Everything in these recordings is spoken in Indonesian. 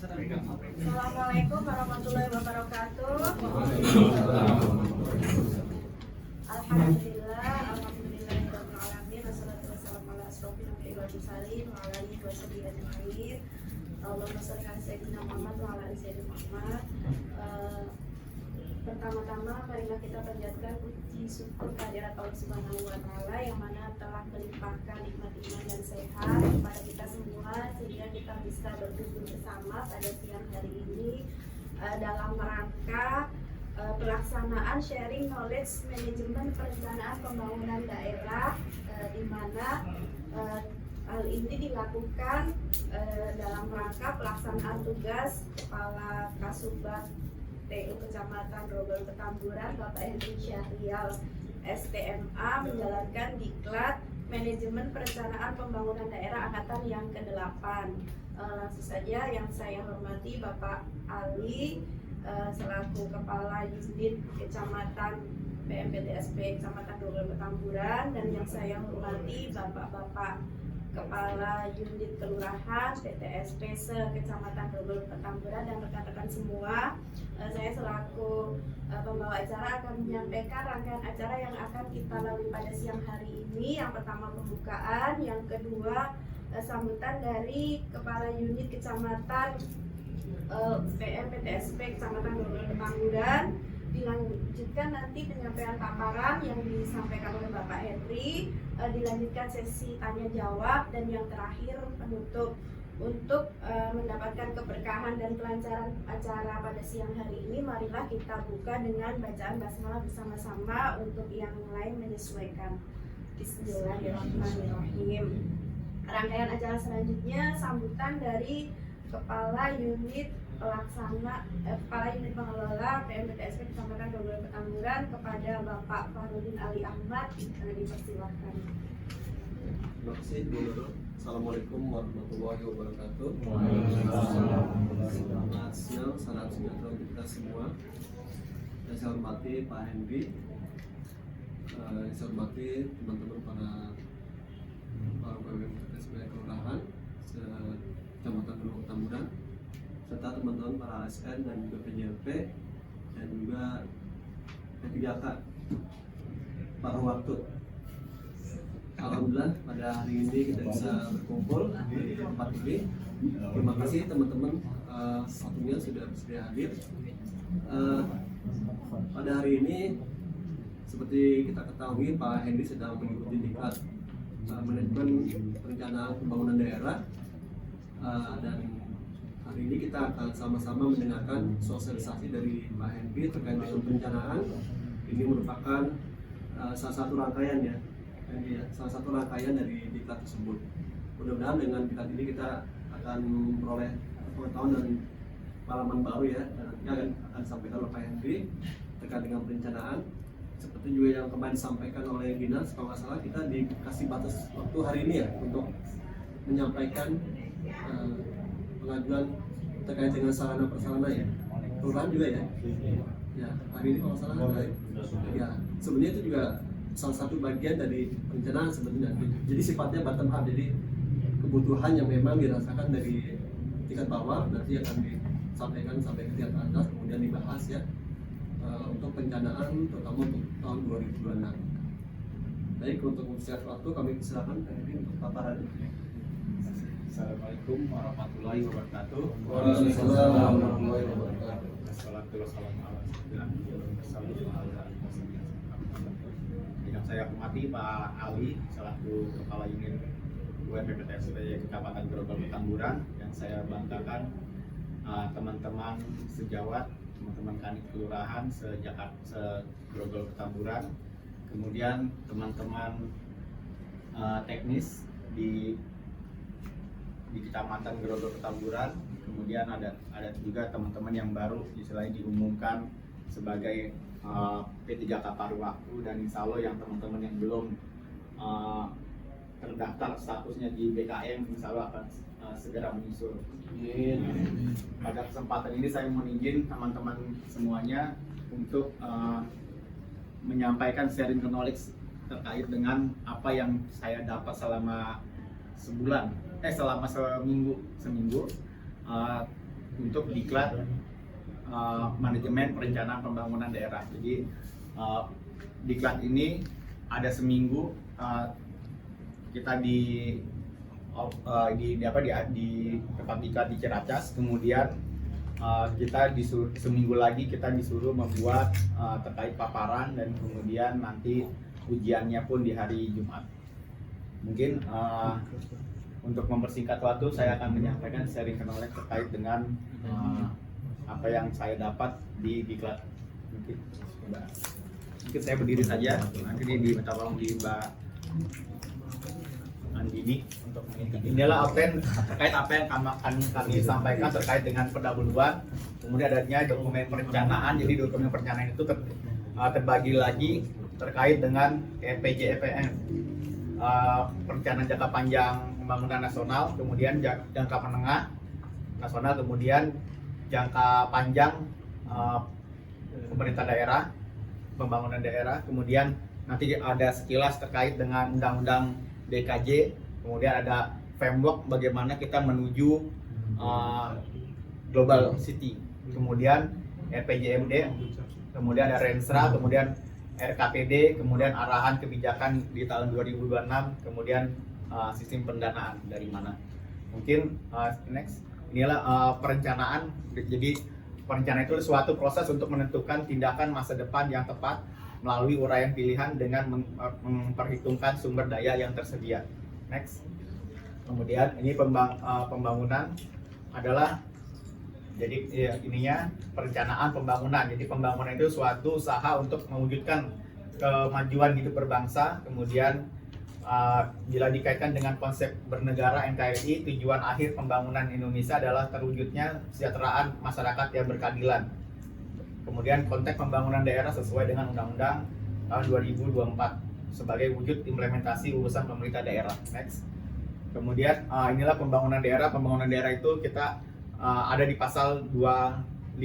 Assalamualaikum warahmatullahi wabarakatuh. Alhamdulillahirobbilalamin. Wassalatu wassalamu ala asyrofil anbiya'i wal mursalin wa ala alihi washabihi ajmain. Allahumma shalli ala sayyidina Muhammad wa ala ali sayyidina Muhammad. Pertama-tama marilah kita panjatkan puji syukur kehadirat Allah Subhanahu wa taala yang mana telah melimpahkan nikmat iman dan sehat kepada kita semua sehingga kita bisa berkumpul bersama pada siang hari ini dalam rangka pelaksanaan sharing knowledge manajemen perencanaan pembangunan daerah di mana hal ini dilakukan dalam rangka pelaksanaan tugas Kepala Kasubag TU Kecamatan Grogol Petamburan Bapak Henry Syahrial STMA menjalankan diklat manajemen perencanaan pembangunan daerah angkatan yang ke-8. Langsung saja yang saya hormati Bapak Ali selaku Kepala Unit Kecamatan PMPTSP Kecamatan Grogol Petamburan, dan yang saya hormati Bapak-bapak Kepala Unit Kelurahan PTSP se-Kecamatan Grogol Petamburan dan rekan-rekan semua. Saya selaku pembawa acara akan menyampaikan rangkaian acara yang akan kita lalui pada siang hari ini. Yang pertama pembukaan, yang kedua sambutan dari Kepala Unit Kecamatan PMPTSP Kecamatan Grogol Petamburan. Dilanjutkan nanti penyampaian paparan yang disampaikan oleh Bapak Henry, dilanjutkan sesi tanya jawab, dan yang terakhir penutup. Untuk mendapatkan keberkahan dan kelancaran acara pada siang hari ini, marilah kita buka dengan bacaan basmalah bersama-sama untuk yang lain menyesuaikan. Bismillahirrahmanirrahim. Rangkaian acara selanjutnya sambutan dari Kepala Unit Kepala Unit Pengelola PMPTSP Kecamatan Grogol Petamburan kepada Bapak Farudin Ali Ahmad. Dipersilahkan. Terima kasih Bu Nurul. Assalamualaikum warahmatullahi wabarakatuh. Selamat siang, salam sejahtera untuk kita semua. Yang saya hormati Pak Henry, yang saya hormati teman-teman para PMPTSP Kelurahan Kecamatan Grogol Petamburan, serta teman-teman para ASN dan juga PJLP dan juga P3K para waktu. Alhamdulillah pada hari ini kita bisa berkumpul di tempat ini. Terima kasih teman-teman waktunya sudah bersedia hadir. Pada hari ini seperti kita ketahui Pak Henry sedang mengikuti diklat manajemen perencanaan pembangunan daerah, dan hari ini kita akan sama-sama mendengarkan sosialisasi dari Pak Henry terkait dengan perencanaan. Ini merupakan salah satu rangkaian salah satu rangkaian dari diklat tersebut. Mudah-mudahan dengan diklat ini kita akan memperoleh pengetahuan dan pengalaman baru dan nanti akan disampaikan oleh Pak Henry terkait dengan perencanaan. Seperti juga yang kemarin disampaikan oleh Dinas, kalau nggak salah kita dikasih batas waktu hari ini untuk menyampaikan pengajuan terkait dengan sarana prasarana kelurahan juga hari ini kalau nggak salah sebenarnya itu juga salah satu bagian dari perencanaan sebenarnya. Jadi sifatnya bottom up, jadi kebutuhan yang memang dirasakan dari tingkat bawah nanti akan disampaikan sampai ke tingkat atas, kemudian dibahas untuk perencanaan terutama untuk tahun 2026. Baik, untuk mempersiapkan waktu kami silakan untuk paparan. Assalamualaikum warahmatullahi wabarakatuh. Waalaikumsalam warahmatullahi wabarakatuh. Yang saya hormati Pak Ali selaku Kepala Unit PMPTSP Kecamatan Grogol Petamburan, yang saya banggakan teman-teman sejawat, teman-teman kanit kelurahan se-Grogol Petamburan, kemudian teman-teman teknis di Kecamatan Grogol Petamburan, kemudian ada juga teman-teman yang baru istilahnya diumumkan sebagai P3K paruh waktu, dan insya Allah yang teman-teman yang belum terdaftar statusnya di BKM insya Allah akan segera menyusul. Pada kesempatan ini saya mohon izin teman-teman semuanya untuk menyampaikan sharing knowledge terkait dengan apa yang saya dapat selama seminggu untuk diklat manajemen perencanaan pembangunan daerah. Jadi diklat ini ada seminggu kita di tempat diklat di Ciracas, kemudian kita seminggu lagi kita disuruh membuat terkait paparan dan kemudian nanti ujiannya pun di hari Jumat. Mungkin untuk mempersingkat waktu saya akan menyampaikan sharing knowledge terkait dengan apa yang saya dapat di diklat. Mungkin saya berdiri saja, nanti diminta tolong di Mbak Andini untuk mengikuti. Inilah terkait apa yang kami sampaikan terkait dengan pendahuluan, kemudian adanya dokumen perencanaan. Jadi dokumen perencanaan itu terbagi lagi terkait dengan RPJMD, perencanaan jangka panjang pembangunan nasional, kemudian jangka menengah nasional, kemudian jangka panjang pemerintah daerah, pembangunan daerah, kemudian nanti ada sekilas terkait dengan undang-undang DKJ, kemudian ada framework bagaimana kita menuju global city, kemudian RPJMD, kemudian ada Renstra, kemudian RKPD, kemudian arahan kebijakan di tahun 2026, kemudian sistem pendanaan dari mana. Mungkin next, inilah perencanaan. Jadi perencanaan itu suatu proses untuk menentukan tindakan masa depan yang tepat melalui uraian pilihan dengan memperhitungkan sumber daya yang tersedia. Next. Kemudian ini pembangunan adalah jadi ininya perencanaan pembangunan. Jadi pembangunan itu suatu usaha untuk mewujudkan kemajuan hidup berbangsa. Kemudian bila dikaitkan dengan konsep bernegara NKRI, tujuan akhir pembangunan Indonesia adalah terwujudnya kesejahteraan masyarakat yang berkeadilan. Kemudian konteks pembangunan daerah sesuai dengan Undang-Undang tahun 2024 sebagai wujud implementasi urusan pemerintah daerah. Next. Kemudian inilah pembangunan daerah. Pembangunan daerah itu kita ada di pasal 258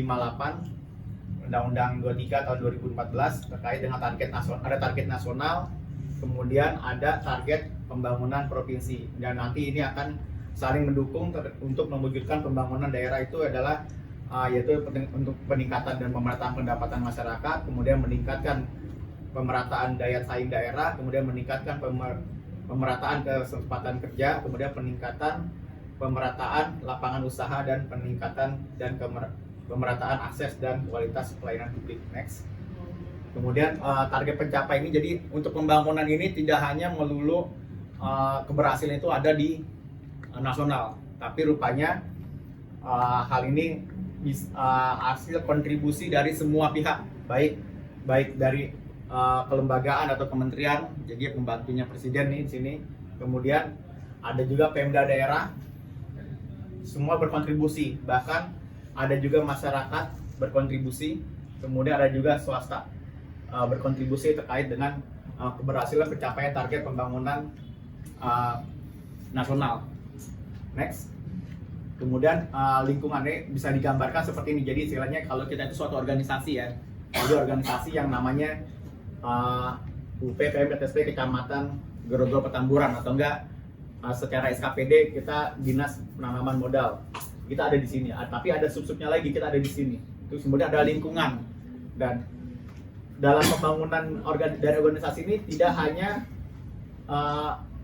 Undang-Undang 23 tahun 2014 terkait dengan target nasional. Ada target nasional, kemudian ada target pembangunan provinsi, dan nanti ini akan saling mendukung untuk mewujudkan pembangunan daerah. Itu adalah yaitu untuk peningkatan dan pemerataan pendapatan masyarakat, kemudian meningkatkan pemerataan daya saing daerah, kemudian meningkatkan pemerataan kesempatan kerja, kemudian peningkatan pemerataan lapangan usaha dan peningkatan dan pemerataan akses dan kualitas pelayanan publik. Next. Kemudian target pencapai ini, jadi untuk pembangunan ini tidak hanya melulu keberhasilan itu ada di nasional, tapi rupanya hal ini hasil kontribusi dari semua pihak, baik dari kelembagaan atau kementerian, jadi pembantunya presiden nih di sini, kemudian ada juga Pemda daerah, semua berkontribusi, bahkan ada juga masyarakat berkontribusi, kemudian ada juga swasta berkontribusi terkait dengan keberhasilan pencapaian target pembangunan nasional. Next. Kemudian lingkungannya bisa digambarkan seperti ini. Jadi istilahnya kalau kita itu suatu organisasi ya, jadi organisasi yang namanya UP, PM, PTSP, Kecamatan Grogol Petamburan, atau enggak secara SKPD kita Dinas Penanaman Modal. Kita ada di sini, tapi ada sub-subnya lagi, kita ada di sini. Terus kemudian ada lingkungan. Dan dalam pembangunan dari organisasi ini tidak hanya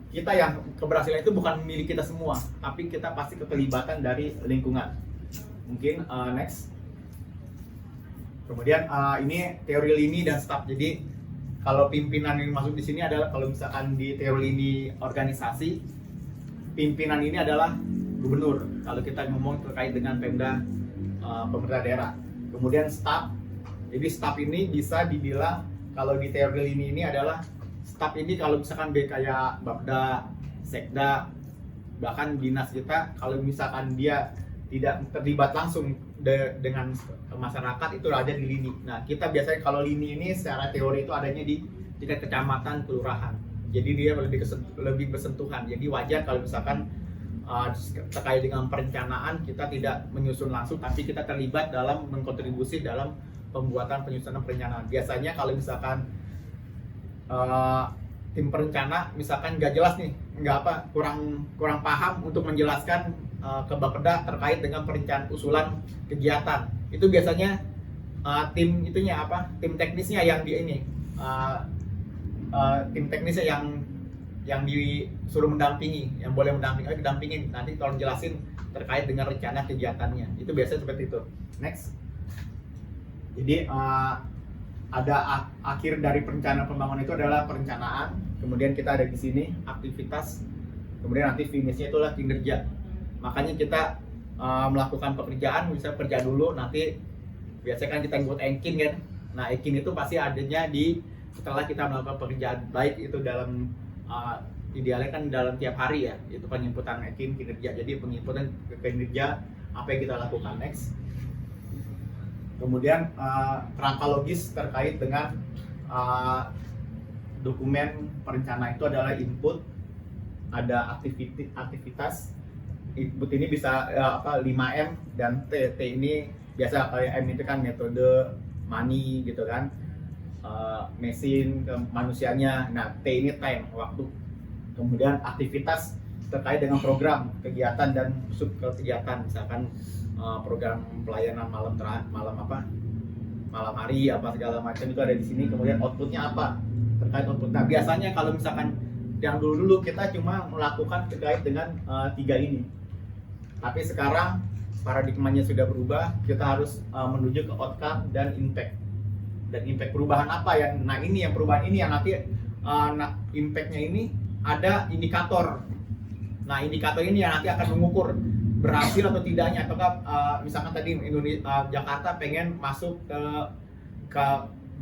kita yang keberhasilan itu bukan milik kita semua, tapi kita pasti keterlibatan dari lingkungan. Mungkin next. Kemudian ini teori lini dan staf. Jadi kalau pimpinan yang masuk di sini adalah, kalau misalkan di teori lini organisasi, pimpinan ini adalah gubernur. Kalau kita ngomong terkait dengan Pemda, pemerintah daerah. Kemudian staf. Jadi staf ini bisa dibilang kalau di teori lini ini adalah staf ini kalau misalkan kayak Bapda, Sekda, bahkan dinas kita, kalau misalkan dia tidak terlibat langsung dengan masyarakat, itu ada di lini. Nah, kita biasanya kalau lini ini secara teori itu adanya di tingkat kecamatan, kelurahan. Jadi dia lebih bersentuhan. Jadi wajar kalau misalkan terkait dengan perencanaan kita tidak menyusun langsung, tapi kita terlibat dalam mengkontribusi dalam pembuatan penyusunan perencanaan. Biasanya kalau misalkan tim perencana misalkan nggak jelas nih, kurang paham untuk menjelaskan ke Bapeda terkait dengan perencanaan usulan kegiatan. Itu biasanya tim tim teknisnya yang tim teknisnya yang disuruh mendampingi, yang boleh mendampingin nanti tolong jelasin terkait dengan rencana kegiatannya. Itu biasanya seperti itu. Next. Jadi ada akhir dari perencanaan pembangunan itu adalah perencanaan, kemudian kita ada di sini aktivitas, kemudian nanti finishnya itulah kinerja. Makanya kita melakukan pekerjaan, bisa kerja dulu, nanti biasanya kan kita buat engine kan. Nah, engine itu pasti adanya setelah kita melakukan pekerjaan, baik itu dalam idealnya kan dalam tiap hari ya, itu penginputan engine kinerja. Jadi penginputan kinerja apa yang kita lakukan. Next. Kemudian rangka logis terkait dengan dokumen perencanaan itu adalah input, ada aktivitas. Input ini bisa 5M dan T ini biasa kayak M itu kan metode, money gitu kan, mesin, manusianya. Nah, T ini time, waktu. Kemudian aktivitas terkait dengan program, kegiatan dan sub kegiatan, misalkan program pelayanan malam hari apa segala macam itu ada di sini. Kemudian outputnya apa, terkait output. Nah, biasanya kalau misalkan yang dulu kita cuma melakukan terkait dengan 3 ini, tapi sekarang paradigmanya sudah berubah. Kita harus menuju ke outcome dan impact. Dan impact perubahan apa yang, nah ini yang perubahan ini yang nanti impactnya ini ada indikator. Nah, indikator ini yang nanti akan mengukur berhasil atau tidaknya, ataukah misalkan tadi Jakarta pengen masuk ke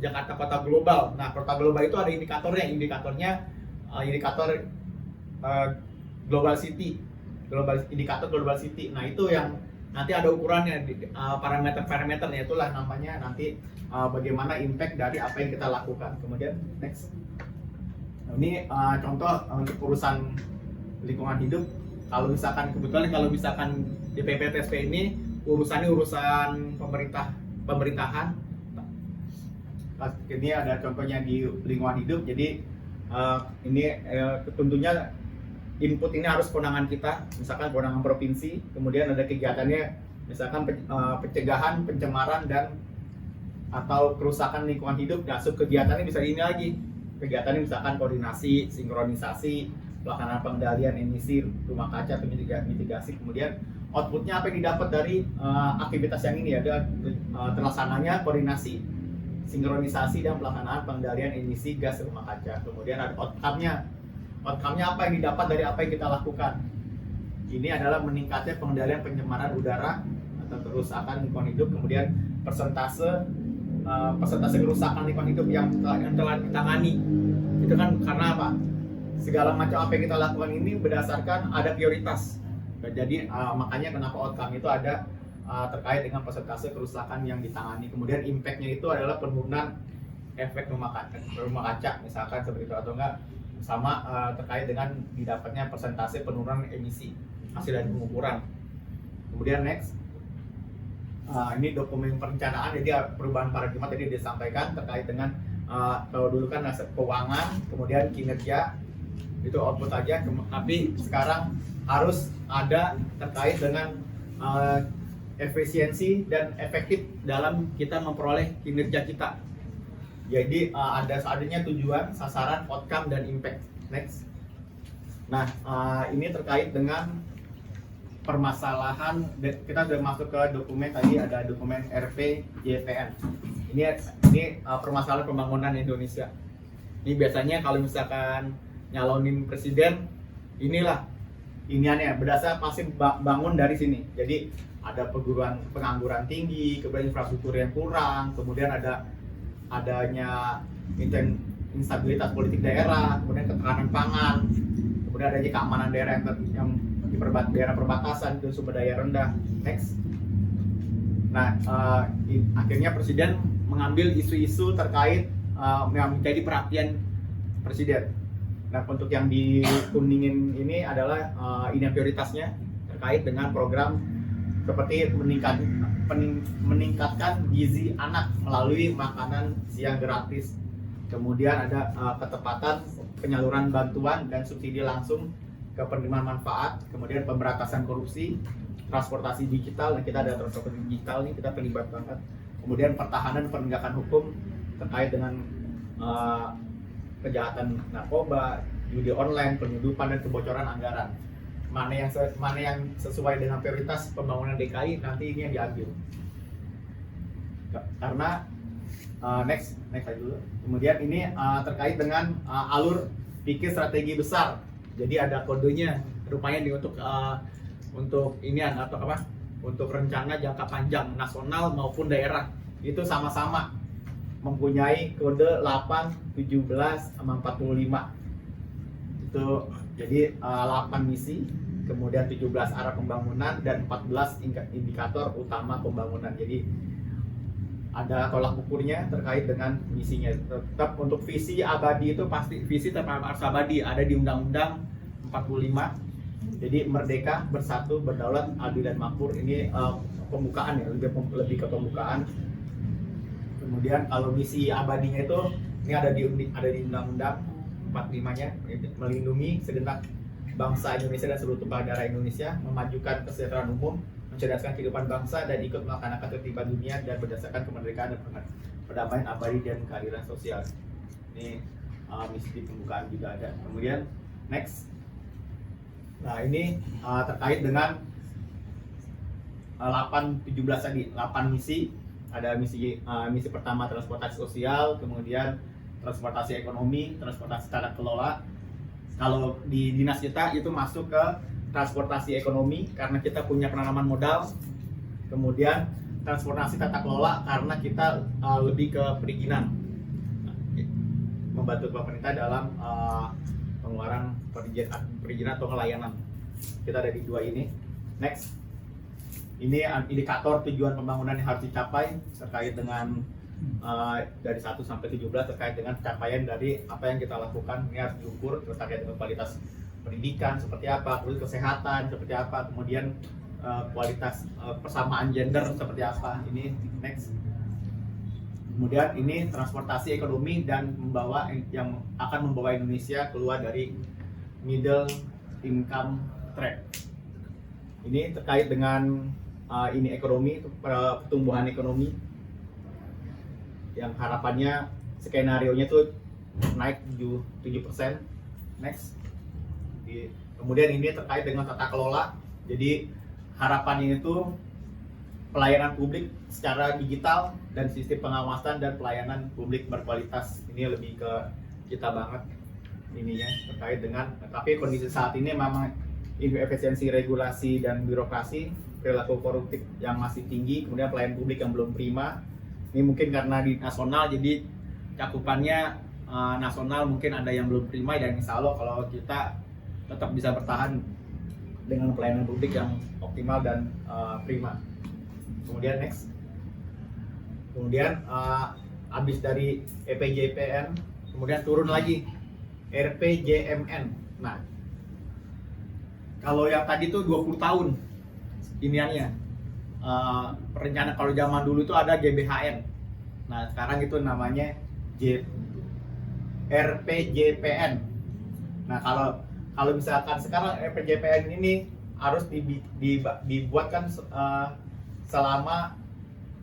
Jakarta kota global. Nah, kota global itu ada indikator global city, indikator global city. Nah, itu yang nanti ada ukurannya, parameter-parameternya, itulah namanya nanti bagaimana impact dari apa yang kita lakukan. Kemudian next. Nah, ini contoh untuk urusan lingkungan hidup. Kalau misalkan di PPTSP ini urusan pemerintahan. Ini ada contohnya di lingkungan hidup. Jadi ini tentunya input ini harus kewenangan kita, misalkan kewenangan provinsi. Kemudian ada kegiatannya, misalkan pencegahan pencemaran dan atau kerusakan lingkungan hidup. Nah, sub kegiatannya bisa ini lagi. Kegiatannya misalkan koordinasi, sinkronisasi, pelaksanaan pengendalian emisi rumah kaca atau mitigasi. Kemudian outputnya apa yang didapat dari aktivitas yang ini, ada terlaksananya koordinasi, sinkronisasi dan pelaksanaan pengendalian emisi gas rumah kaca. Kemudian ada outcome-nya apa yang didapat dari apa yang kita lakukan. Ini adalah meningkatnya pengendalian pencemaran udara atau kerusakan lingkungan hidup. Kemudian persentase kerusakan lingkungan hidup yang telah ditangani. Itu kan karena apa? Segala macam apa yang kita lakukan ini berdasarkan ada prioritas. Jadi makanya kenapa outcome itu ada terkait dengan persentase kerusakan yang ditangani. Kemudian impact-nya itu adalah penurunan efek rumah kaca misalkan seperti itu, atau enggak sama terkait dengan didapatnya persentase penurunan emisi hasil dari pengukuran. Kemudian next. Ini dokumen perencanaan, jadi perubahan paradigma tadi disampaikan terkait dengan kalau dulu kan aset keuangan, kemudian kinerja itu output aja, tapi sekarang harus ada terkait dengan efisiensi dan efektif dalam kita memperoleh kinerja kita. Jadi adanya tujuan, sasaran, outcome, dan impact. Next. Nah, ini terkait dengan permasalahan, kita sudah masuk ke dokumen tadi, ada dokumen RPJPN. Ini permasalahan pembangunan Indonesia. Ini biasanya kalau misalkan nyalonin presiden, inilah iniannya berdasar pasti bangun dari sini. Jadi ada pengangguran tinggi, kemudian infrastruktur yang kurang, kemudian adanya instabilitas politik daerah, kemudian ketahanan pangan, kemudian adanya keamanan daerah yang di daerah perbatasan itu sumber daya rendah. Next. Nah, akhirnya presiden mengambil isu-isu terkait yang menjadi perhatian presiden. Nah, untuk yang dikuningin ini adalah ini prioritasnya terkait dengan program seperti meningkatkan gizi anak melalui makanan siang gratis. Kemudian ada ketepatan penyaluran bantuan dan subsidi langsung ke penerimaan manfaat, kemudian pemberantasan korupsi, transportasi digital. Nah, kita ada transportasi digital nih, kita terlibat banget. Kemudian pertahanan penegakan hukum terkait dengan kejahatan narkoba, judi online, penyelundupan dan kebocoran anggaran. Mana yang sesuai dengan prioritas pembangunan DKI, nanti ini yang diambil. Karena next aja dulu. Kemudian ini terkait dengan alur pikir strategi besar. Jadi ada kodenya, rupanya nih untuk ini atau apa? Untuk rencana jangka panjang nasional maupun daerah itu sama-sama mempunyai kode 8, 17, sama 45. Itu jadi 8 misi, kemudian 17 arah pembangunan dan 14 indikator utama pembangunan. Jadi ada tolak ukurnya terkait dengan misinya. Tetap untuk visi abadi itu pasti visi tetap harus abadi, ada di Undang-Undang 45. Jadi merdeka, bersatu, berdaulat, adil dan makmur. Ini pembukaan ya, lebih ke pembukaan. Kemudian kalau misi abadinya itu ini ada di Undang-Undang 45-nya, melindungi segenap bangsa Indonesia dan seluruh tumpah darah Indonesia, memajukan kesejahteraan umum, mencerdaskan kehidupan bangsa dan ikut melaksanakan ketertiban dunia dan berdasarkan kemerdekaan dan perdamaian abadi dan keadilan sosial. Ini misi di pembukaan juga ada. Kemudian next. Nah, ini terkait dengan 8-17 tadi, 8 misi. Ada misi pertama transportasi sosial, kemudian transportasi ekonomi, transportasi tata kelola. Kalau di dinas kita itu masuk ke transportasi ekonomi karena kita punya penanaman modal. Kemudian transportasi tata kelola karena kita lebih ke perizinan, membantu pemerintah dalam pengeluaran perizinan atau pelayanan. Kita ada di 2 ini. Next. Ini indikator tujuan pembangunan yang harus dicapai terkait dengan dari 1 sampai 17 terkait dengan capaian dari apa yang kita lakukan. Ini harus diukur terkait dengan kualitas pendidikan seperti apa, kualitas kesehatan seperti apa, kemudian kualitas persamaan gender seperti apa. Ini next. Kemudian ini transportasi ekonomi dan yang akan membawa Indonesia keluar dari middle income trap. Ini terkait dengan ini ekonomi, pertumbuhan ekonomi yang harapannya skenario-nya tuh naik 7%. Next. Kemudian ini terkait dengan tata kelola. Jadi harapannya itu pelayanan publik secara digital dan sistem pengawasan dan pelayanan publik berkualitas. Ini lebih ke kita banget ininya terkait dengan, tapi kondisi saat ini memang efisiensi regulasi dan birokrasi, perilaku koruptif yang masih tinggi, kemudian pelayanan publik yang belum prima. Ini mungkin karena di nasional, jadi cakupannya nasional mungkin ada yang belum prima, dan insya Allah kalau kita tetap bisa bertahan dengan pelayanan publik yang optimal dan prima. Kemudian next. Kemudian habis dari EPJPN, kemudian turun lagi RPJMN. Nah, kalau yang tadi tuh 20 tahun iniannya, perencanaan. Kalau zaman dulu itu ada GBHN. Nah, sekarang itu namanya RPJPN. Nah, kalau misalkan sekarang RPJPN ini harus dibuatkan selama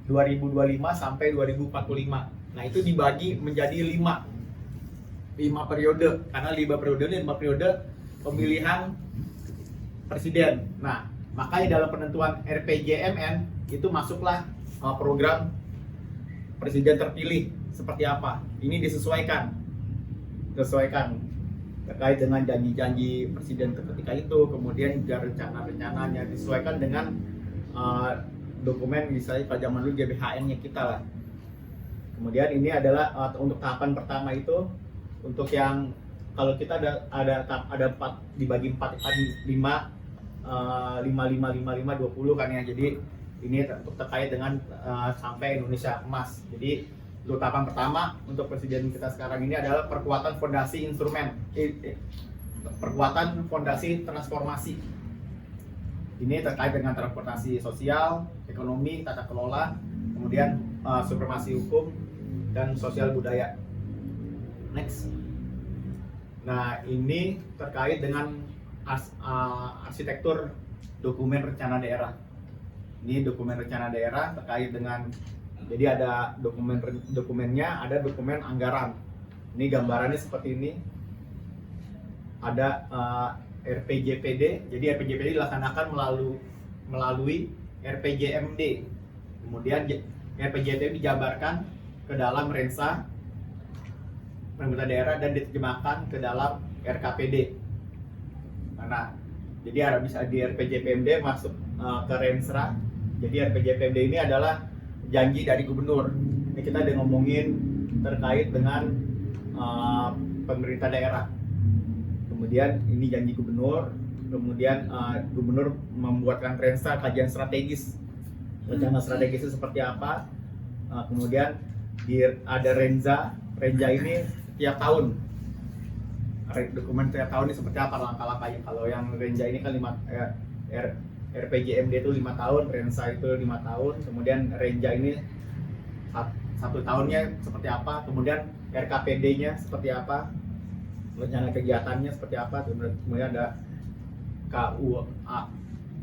2025 sampai 2045. Nah, itu dibagi menjadi 5 periode, karena 5 periode pemilihan presiden. Nah, makanya dalam penentuan RPJMN itu masuklah program presiden terpilih seperti apa. Ini disesuaikan terkait dengan janji-janji presiden ketika itu, kemudian juga rencana-rencananya disesuaikan dengan dokumen, misalnya pada zaman dulu GBHN-nya kita lah. Kemudian ini adalah untuk tahapan pertama itu, untuk yang kalau kita ada 4 dibagi 4 5 20 kan ya. Jadi ini terkait dengan sampai Indonesia emas. Jadi untuk tahapan pertama untuk presiden kita sekarang ini adalah perkuatan fondasi instrumen, perkuatan fondasi transformasi. Ini terkait dengan transportasi sosial, ekonomi, tata kelola, kemudian supremasi hukum dan sosial budaya. Next. Nah, ini terkait dengan arsitektur dokumen rencana daerah. Ini dokumen rencana daerah terkait dengan, jadi ada dokumennya, ada dokumen anggaran. Ini gambarannya seperti ini. Ada RPJPD. Jadi RPJPD dilaksanakan melalui RPJMD. Kemudian RPJMD dijabarkan ke dalam Rensa pemerintah daerah dan diterjemahkan ke dalam RKPD. Nah, jadi ada bisa di RPJPMD masuk ke Rensra. Jadi RPJPMD ini adalah janji dari gubernur. Ini kita udah ngomongin terkait dengan pemerintah daerah. Kemudian ini janji gubernur. Kemudian gubernur membuatkan Rensra kajian strategis. Rencana strategis itu seperti apa? Kemudian ada Renza. Renza ini tiap tahun. Dokumen tiap tahun ini seperti apa langkah-langkahnya. Kalau yang Renza ini kan RPJMD itu 5 tahun, Rensa itu 5 tahun, kemudian Renja ini 1 tahunnya seperti apa, kemudian RKPD-nya seperti apa, rencana kegiatannya seperti apa, kemudian ada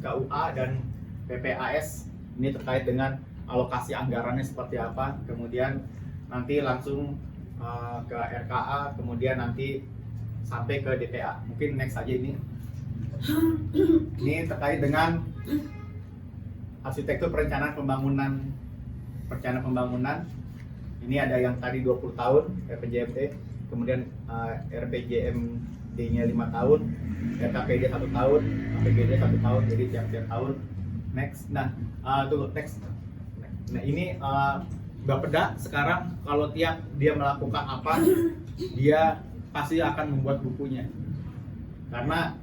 KUA dan PPAS, ini terkait dengan alokasi anggarannya seperti apa, kemudian nanti langsung ke RKA, kemudian nanti sampai ke DPA. Mungkin next aja ini. Ini terkait dengan arsitektur perencanaan pembangunan. Ini ada yang tadi 20 tahun RPJMD, kemudian RPJMD-nya 5 tahun, RKPD 1 tahun, APBD 1 tahun, jadi tiap tahun. Next. Nah, next. Nah, ini Bapeda sekarang kalau tiap dia melakukan apa, dia pasti akan membuat bukunya. Karena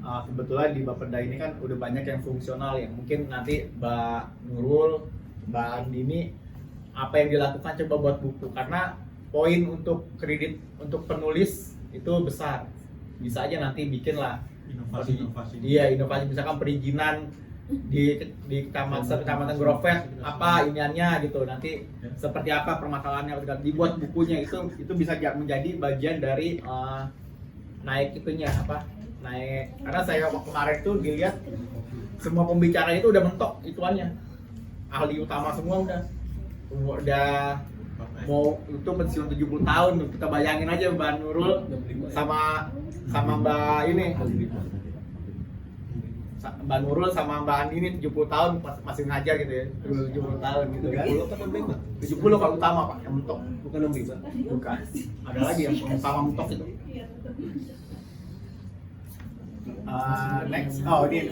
kebetulan di Bapeda ini kan udah banyak yang fungsional ya. Mungkin nanti Mbak Nurul, Mbak Andini apa yang dilakukan coba buat buku, karena poin untuk kredit untuk penulis itu besar. Bisa aja nanti bikin lah inovasi. Iya, inovasi misalkan perizinan di kecamatan Grofet apa iniannya gitu. Nanti seperti apa permasalahannya, dibuat bukunya itu bisa menjadi bagian dari naik itunya apa? Naik, karena saya waktu kemarin tuh dilihat semua pembicara itu udah mentok ituannya, ahli utama semua udah mau itu pensiun 70 tahun. Kita bayangin aja Mbak Nurul sama Mbak ini, Mbak Nurul sama Mbak Andi ini 70 tahun masih ngajar gitu ya, 70 tahun gitu kan. 70 kalau utama Pak, yang mentok. Bukan yang bisa. Bukan. Ada lagi yang utama mentok itu. Next, ini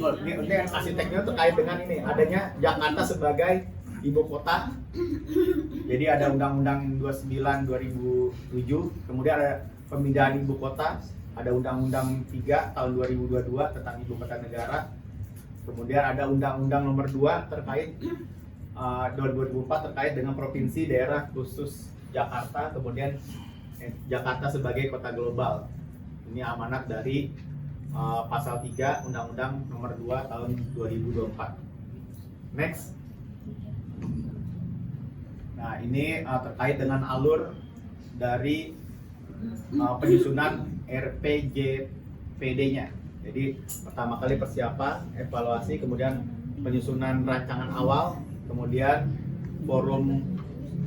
arsiteknya terkait dengan ini adanya Jakarta sebagai ibu kota. Jadi ada Undang-Undang 29 2007, kemudian ada pemindahan ibu kota, ada Undang-Undang 3 tahun 2022 tentang ibu kota negara, kemudian ada Undang-Undang nomor 2 terkait 2004 terkait dengan provinsi daerah khusus Jakarta, kemudian Jakarta sebagai kota global. Ini amanat dari pasal 3 Undang-Undang nomor 2 tahun 2024. Next. Nah, ini terkait dengan alur dari penyusunan RPJPD-nya. Jadi pertama kali persiapan, evaluasi, kemudian penyusunan rancangan awal, kemudian forum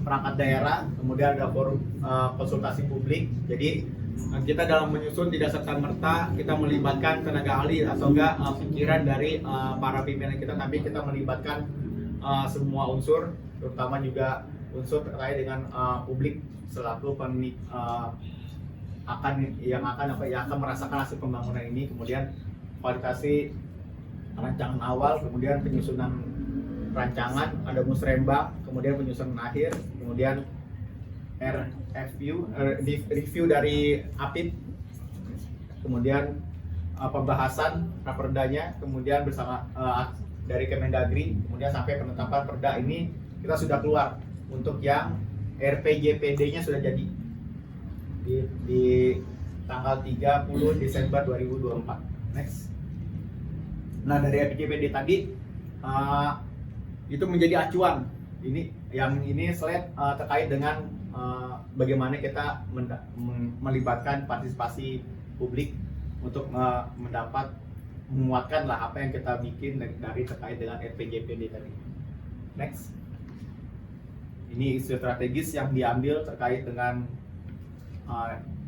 perangkat daerah, kemudian ada forum konsultasi publik. Jadi kita dalam menyusun tidak serta-merta kita melibatkan tenaga ahli atau enggak pikiran dari para pimpinan kita, tapi kita melibatkan semua unsur, terutama juga unsur terkait dengan publik selaku yang akan merasakan hasil pembangunan ini. Kemudian kualifikasi rancangan awal, kemudian penyusunan rancangan, ada musrembang, kemudian penyusunan akhir, kemudian review dari APIP, kemudian pembahasan raperdanya, kemudian bersama dari Kemendagri, kemudian sampai penetapan perda. Ini kita sudah keluar untuk yang RPJPD-nya sudah jadi di tanggal 30 Desember 2024. Next. Nah, dari RPJPD tadi itu menjadi acuan. Ini slide terkait dengan bagaimana kita melibatkan partisipasi publik untuk mendapat menguatkan lah apa yang kita bikin dari terkait dengan RPJPD tadi. Next. Ini isu strategis yang diambil terkait dengan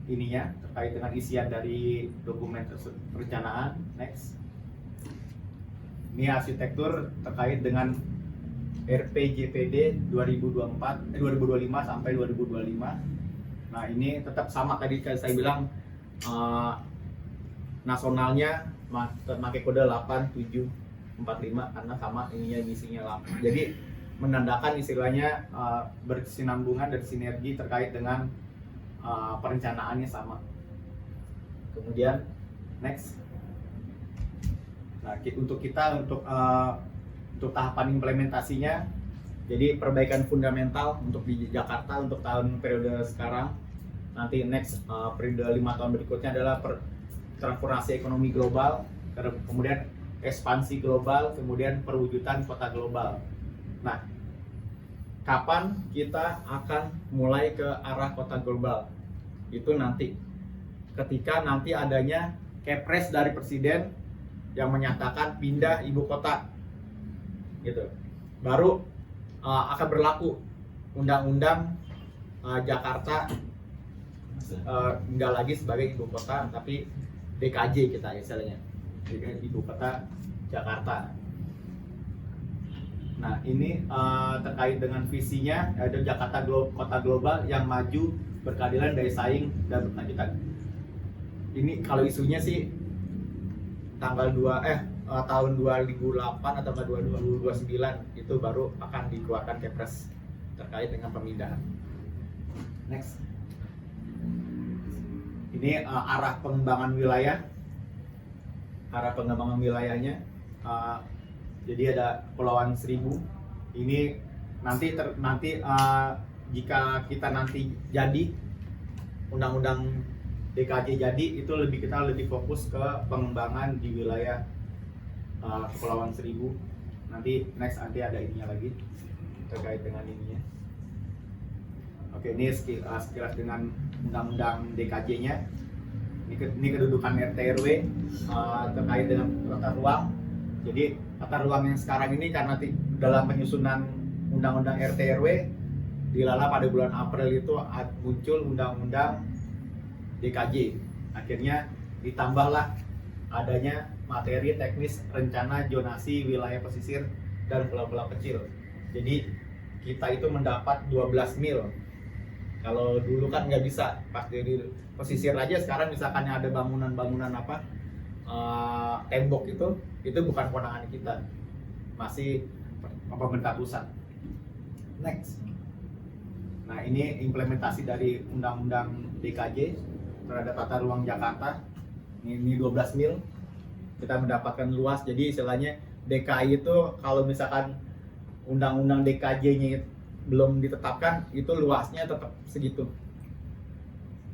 terkait dengan isian dari dokumen perencanaan. Next. Ini arsitektur terkait dengan RPJPD 2025 sampai 2025. Nah, ini tetap sama tadi saya bilang, nasionalnya pakai kode 8745 karena sama ininya misinya 8. Jadi menandakan istilahnya berkesinambungan dan sinergi terkait dengan perencanaannya sama. Kemudian next. Nah, untuk tahapan implementasinya, jadi perbaikan fundamental untuk di Jakarta untuk tahun periode sekarang. Nanti next periode 5 tahun berikutnya adalah transformasi ekonomi global, kemudian ekspansi global, kemudian perwujudan kota global. Nah, kapan kita akan mulai ke arah kota global? Itu nanti ketika nanti adanya kepres dari presiden yang menyatakan pindah ibu kota, gitu. Baru akan berlaku undang-undang Jakarta enggak lagi sebagai ibu kota, tapi DKJ kita istilahnya, ibu kota Jakarta. Nah, ini terkait dengan visinya, ada Jakarta kota global yang maju, berkeadilan, daya saing, dan berkelanjutan. Ini kalau isunya sih tahun 2008 atau 2029 itu baru akan dikeluarkan kepres terkait dengan pemindahan. Next. Ini arah pengembangan wilayah. Arah pengembangan wilayahnya. Jadi ada Kepulauan Seribu. Ini nanti jika kita nanti jadi undang-undang DKJ jadi, itu kita lebih fokus ke pengembangan di wilayah Kepulauan Seribu. Nanti ada ininya lagi terkait dengan ininya. Oke, ini sekilas dengan undang-undang DKJ-nya. Ini kedudukan RT RW terkait dengan tata ruang. Jadi tata ruang yang sekarang ini karena dalam penyusunan undang-undang RT RW dilala pada bulan April itu muncul undang-undang DKJ. Akhirnya ditambahlah adanya materi teknis rencana zonasi wilayah pesisir dan pulau-pulau kecil. Jadi kita itu mendapat 12 mil. Kalau dulu kan nggak bisa, pas di pesisir aja sekarang misalkan ada bangunan-bangunan tembok itu bukan kewenangan kita, masih pemerintah pusat. Next. Nah, ini implementasi dari undang-undang DKJ terhadap tata ruang Jakarta. Ini 12 mil kita mendapatkan luas. Jadi istilahnya DKI itu kalau misalkan undang-undang DKJ-nya belum ditetapkan, itu luasnya tetap segitu.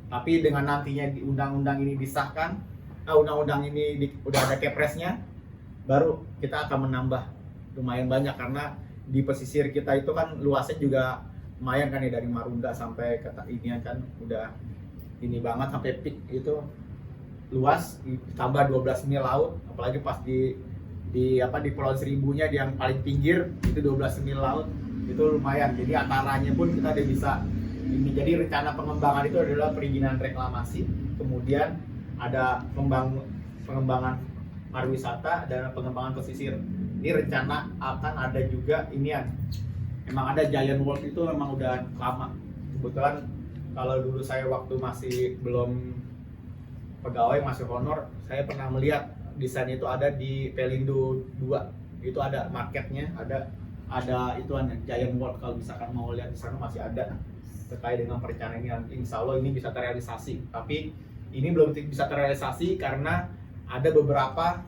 Tapi dengan nantinya di undang-undang ini disahkan, undang-undang ini udah ada kepresnya, baru kita akan menambah lumayan banyak, karena di pesisir kita itu kan luasnya juga lumayan kan ya, dari Marunda sampai ke ini kan udah ini banget, sampai peak itu luas, ditambah 12 mil laut, apalagi pas di Pulau Seribunya yang paling pinggir itu 12 mil laut, itu lumayan. Jadi antaranya pun kita udah bisa ini. Jadi rencana pengembangan itu adalah perizinan reklamasi, kemudian ada pengembangan pariwisata dan pengembangan pesisir. Ini rencana akan ada juga inian. Emang ada Giant World itu memang udah lama. Kebetulan kalau dulu saya waktu masih belum pegawai, masih honor, saya pernah melihat desain itu ada di Pelindo 2. Itu ada marketnya, ada ituan Giant World. Kalau misalkan mau lihat di sana masih ada terkait dengan perencanaan ini. Insya Allah ini bisa terrealisasi. Tapi ini belum bisa terrealisasi karena ada beberapa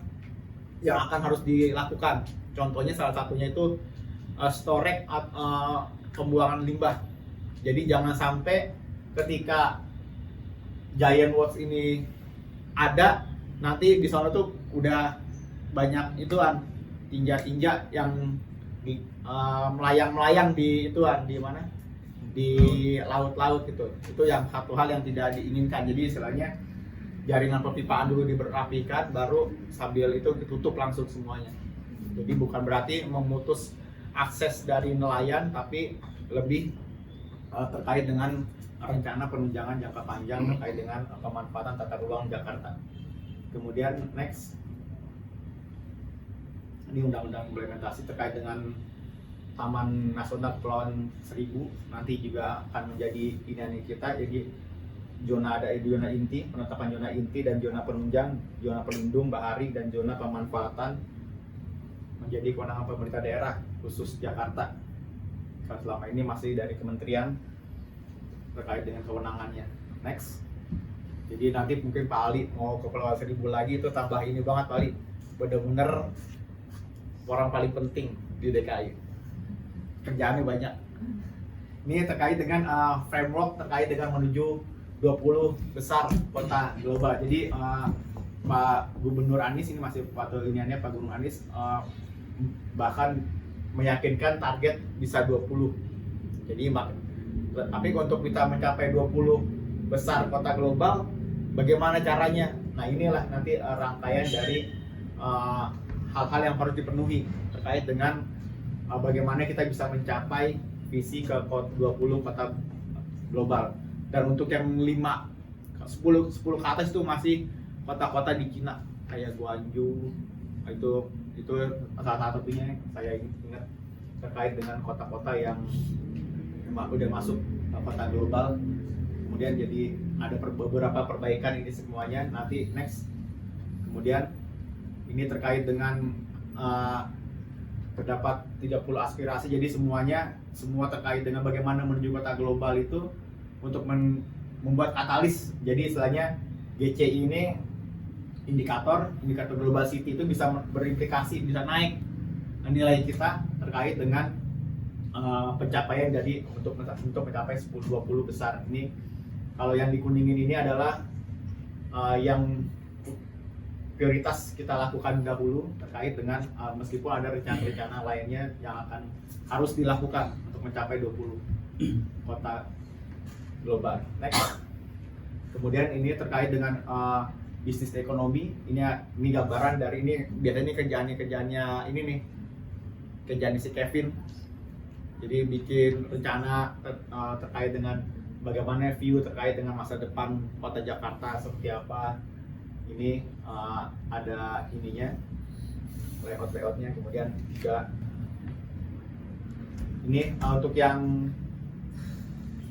yang akan harus dilakukan. Contohnya salah satunya itu storage pembuangan limbah. Jadi jangan sampai ketika Giant Works ini ada, nanti di sana tuh udah banyak ituan tinja-tinja yang melayang-melayang di ituan di mana? Di laut-laut gitu. Itu yang satu hal yang tidak diinginkan. Jadi istilahnya jaringan perpipaan dulu dirapikan, baru sambil itu ditutup langsung semuanya. Jadi bukan berarti memutus akses dari nelayan, tapi lebih terkait dengan rencana penunjangan jangka panjang terkait dengan pemanfaatan tata ruang Jakarta. Kemudian next, ini undang-undang implementasi terkait dengan Taman Nasional Kepulauan Seribu, nanti juga akan menjadi inian kita. Jadi ada zona inti, penetapan zona inti dan zona penunjang, zona pelindung bahari dan zona pemanfaatan menjadi kewenangan pemerintah daerah khusus Jakarta. Karena selama ini masih dari kementerian terkait dengan kewenangannya. Next. Jadi nanti mungkin Pak Ali mau ke Kepulauan Seribu lagi, itu tambah ini banget Pak Ali. Bener-bener orang paling penting di DKI. Kerjaannya banyak. Ini terkait dengan framework terkait dengan menuju 20 besar kota global. Jadi Pak Gubernur Anies ini masih Pak Gubernur Anies bahkan meyakinkan target bisa 20. Jadi tapi untuk kita mencapai 20 besar kota global, bagaimana caranya? Nah inilah nanti rangkaian dari hal-hal yang harus dipenuhi terkait dengan bagaimana kita bisa mencapai visi ke 20 kota global. Dan untuk yang 10 ke atas itu masih kota-kota di Cina kayak Guangzhou, itu salah satunya saya ingat terkait dengan kota-kota yang udah masuk kota global. Kemudian jadi ada beberapa perbaikan ini semuanya nanti next. Kemudian ini terkait dengan terdapat 30 aspirasi, jadi semua terkait dengan bagaimana menuju kota global itu untuk membuat katalis. Jadi istilahnya GCI ini indikator global city itu bisa berimplikasi, bisa naik nilai kita terkait dengan pencapaian dari untuk mencapai 10-20 besar. Ini kalau yang dikuningin ini adalah yang prioritas kita lakukan dahulu terkait dengan meskipun ada rencana-rencana lainnya yang harus dilakukan untuk mencapai 20 kota global. Next. Kemudian ini terkait dengan bisnis ekonomi. Ini gambaran dari ini, biasanya kerjaannya ini nih, kerjaan si Kevin. Jadi bikin rencana terkait dengan bagaimana view terkait dengan masa depan kota Jakarta seperti apa. Ini ada ininya, layoutnya. Kemudian juga ini untuk yang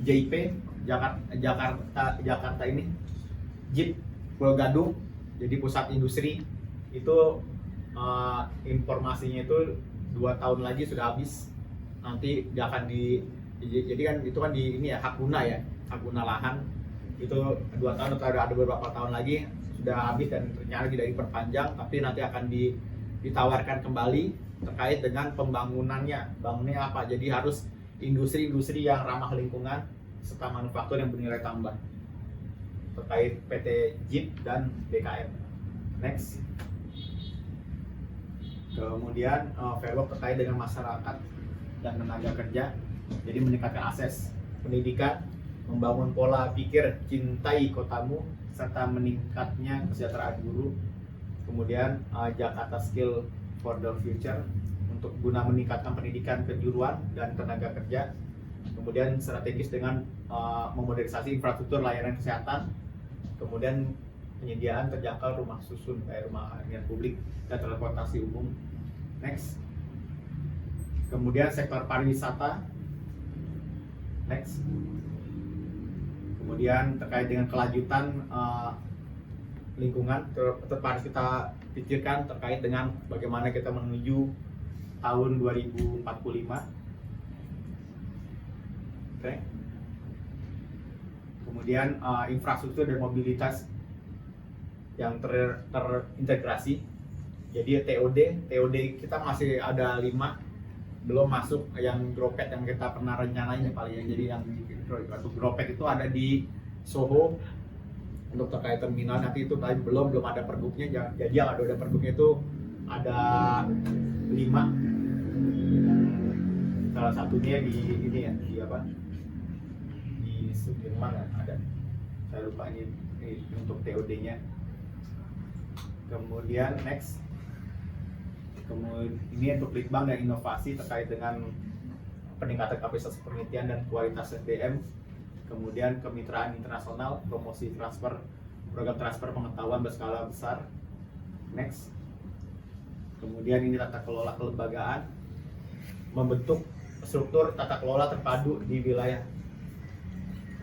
JIP Jakarta ini JIP Pulau Gadung, jadi pusat industri itu informasinya itu 2 tahun lagi sudah habis. Nanti dia akan jadi kan itu kan di ini ya, hak guna lahan itu 2 tahun atau ada beberapa tahun lagi sudah habis dan rencana tidak diperpanjang, tapi nanti akan ditawarkan kembali terkait dengan bangunannya apa. Jadi harus industri yang ramah lingkungan serta manufaktur yang bernilai tambah terkait PT JIP dan BKM. Next. Kemudian framework terkait dengan masyarakat dan tenaga kerja, jadi meningkatkan akses pendidikan, membangun pola pikir cintai kotamu, serta meningkatnya kesejahteraan guru. Kemudian Jakarta Skill for the Future untuk guna meningkatkan pendidikan kejuruan dan tenaga kerja. Kemudian strategis dengan memodernisasi infrastruktur layanan kesehatan. Kemudian penyediaan terjangkau rumah susun kayak rumah hunian publik dan transportasi umum. Next. Kemudian sektor pariwisata. Next. Kemudian terkait dengan kelanjutan lingkungan, harus kita pikirkan terkait dengan bagaimana kita menuju tahun 2045. Oke. Kemudian infrastruktur dan mobilitas yang terintegrasi. Jadi TOD kita masih ada 5, belum masuk yang Gropek yang kita pernah rencanain ya paling ya. Jadi yang Gropek itu ada di Soho untuk terkait terminal, nanti itu tadi belum ada pergubnya. Jadi yang ada pergubnya itu ada 5. Salah satunya di ini ya, di apa? Di Sudirman ada. Saya lupa ini untuk TOD-nya. Kemudian next, kemudian ini untuk Litbang dan inovasi terkait dengan peningkatan kapasitas penelitian dan kualitas SDM. Kemudian kemitraan internasional, promosi transfer, program transfer pengetahuan berskala besar. Next. Kemudian ini tata kelola kelembagaan, membentuk struktur tata kelola terpadu di wilayah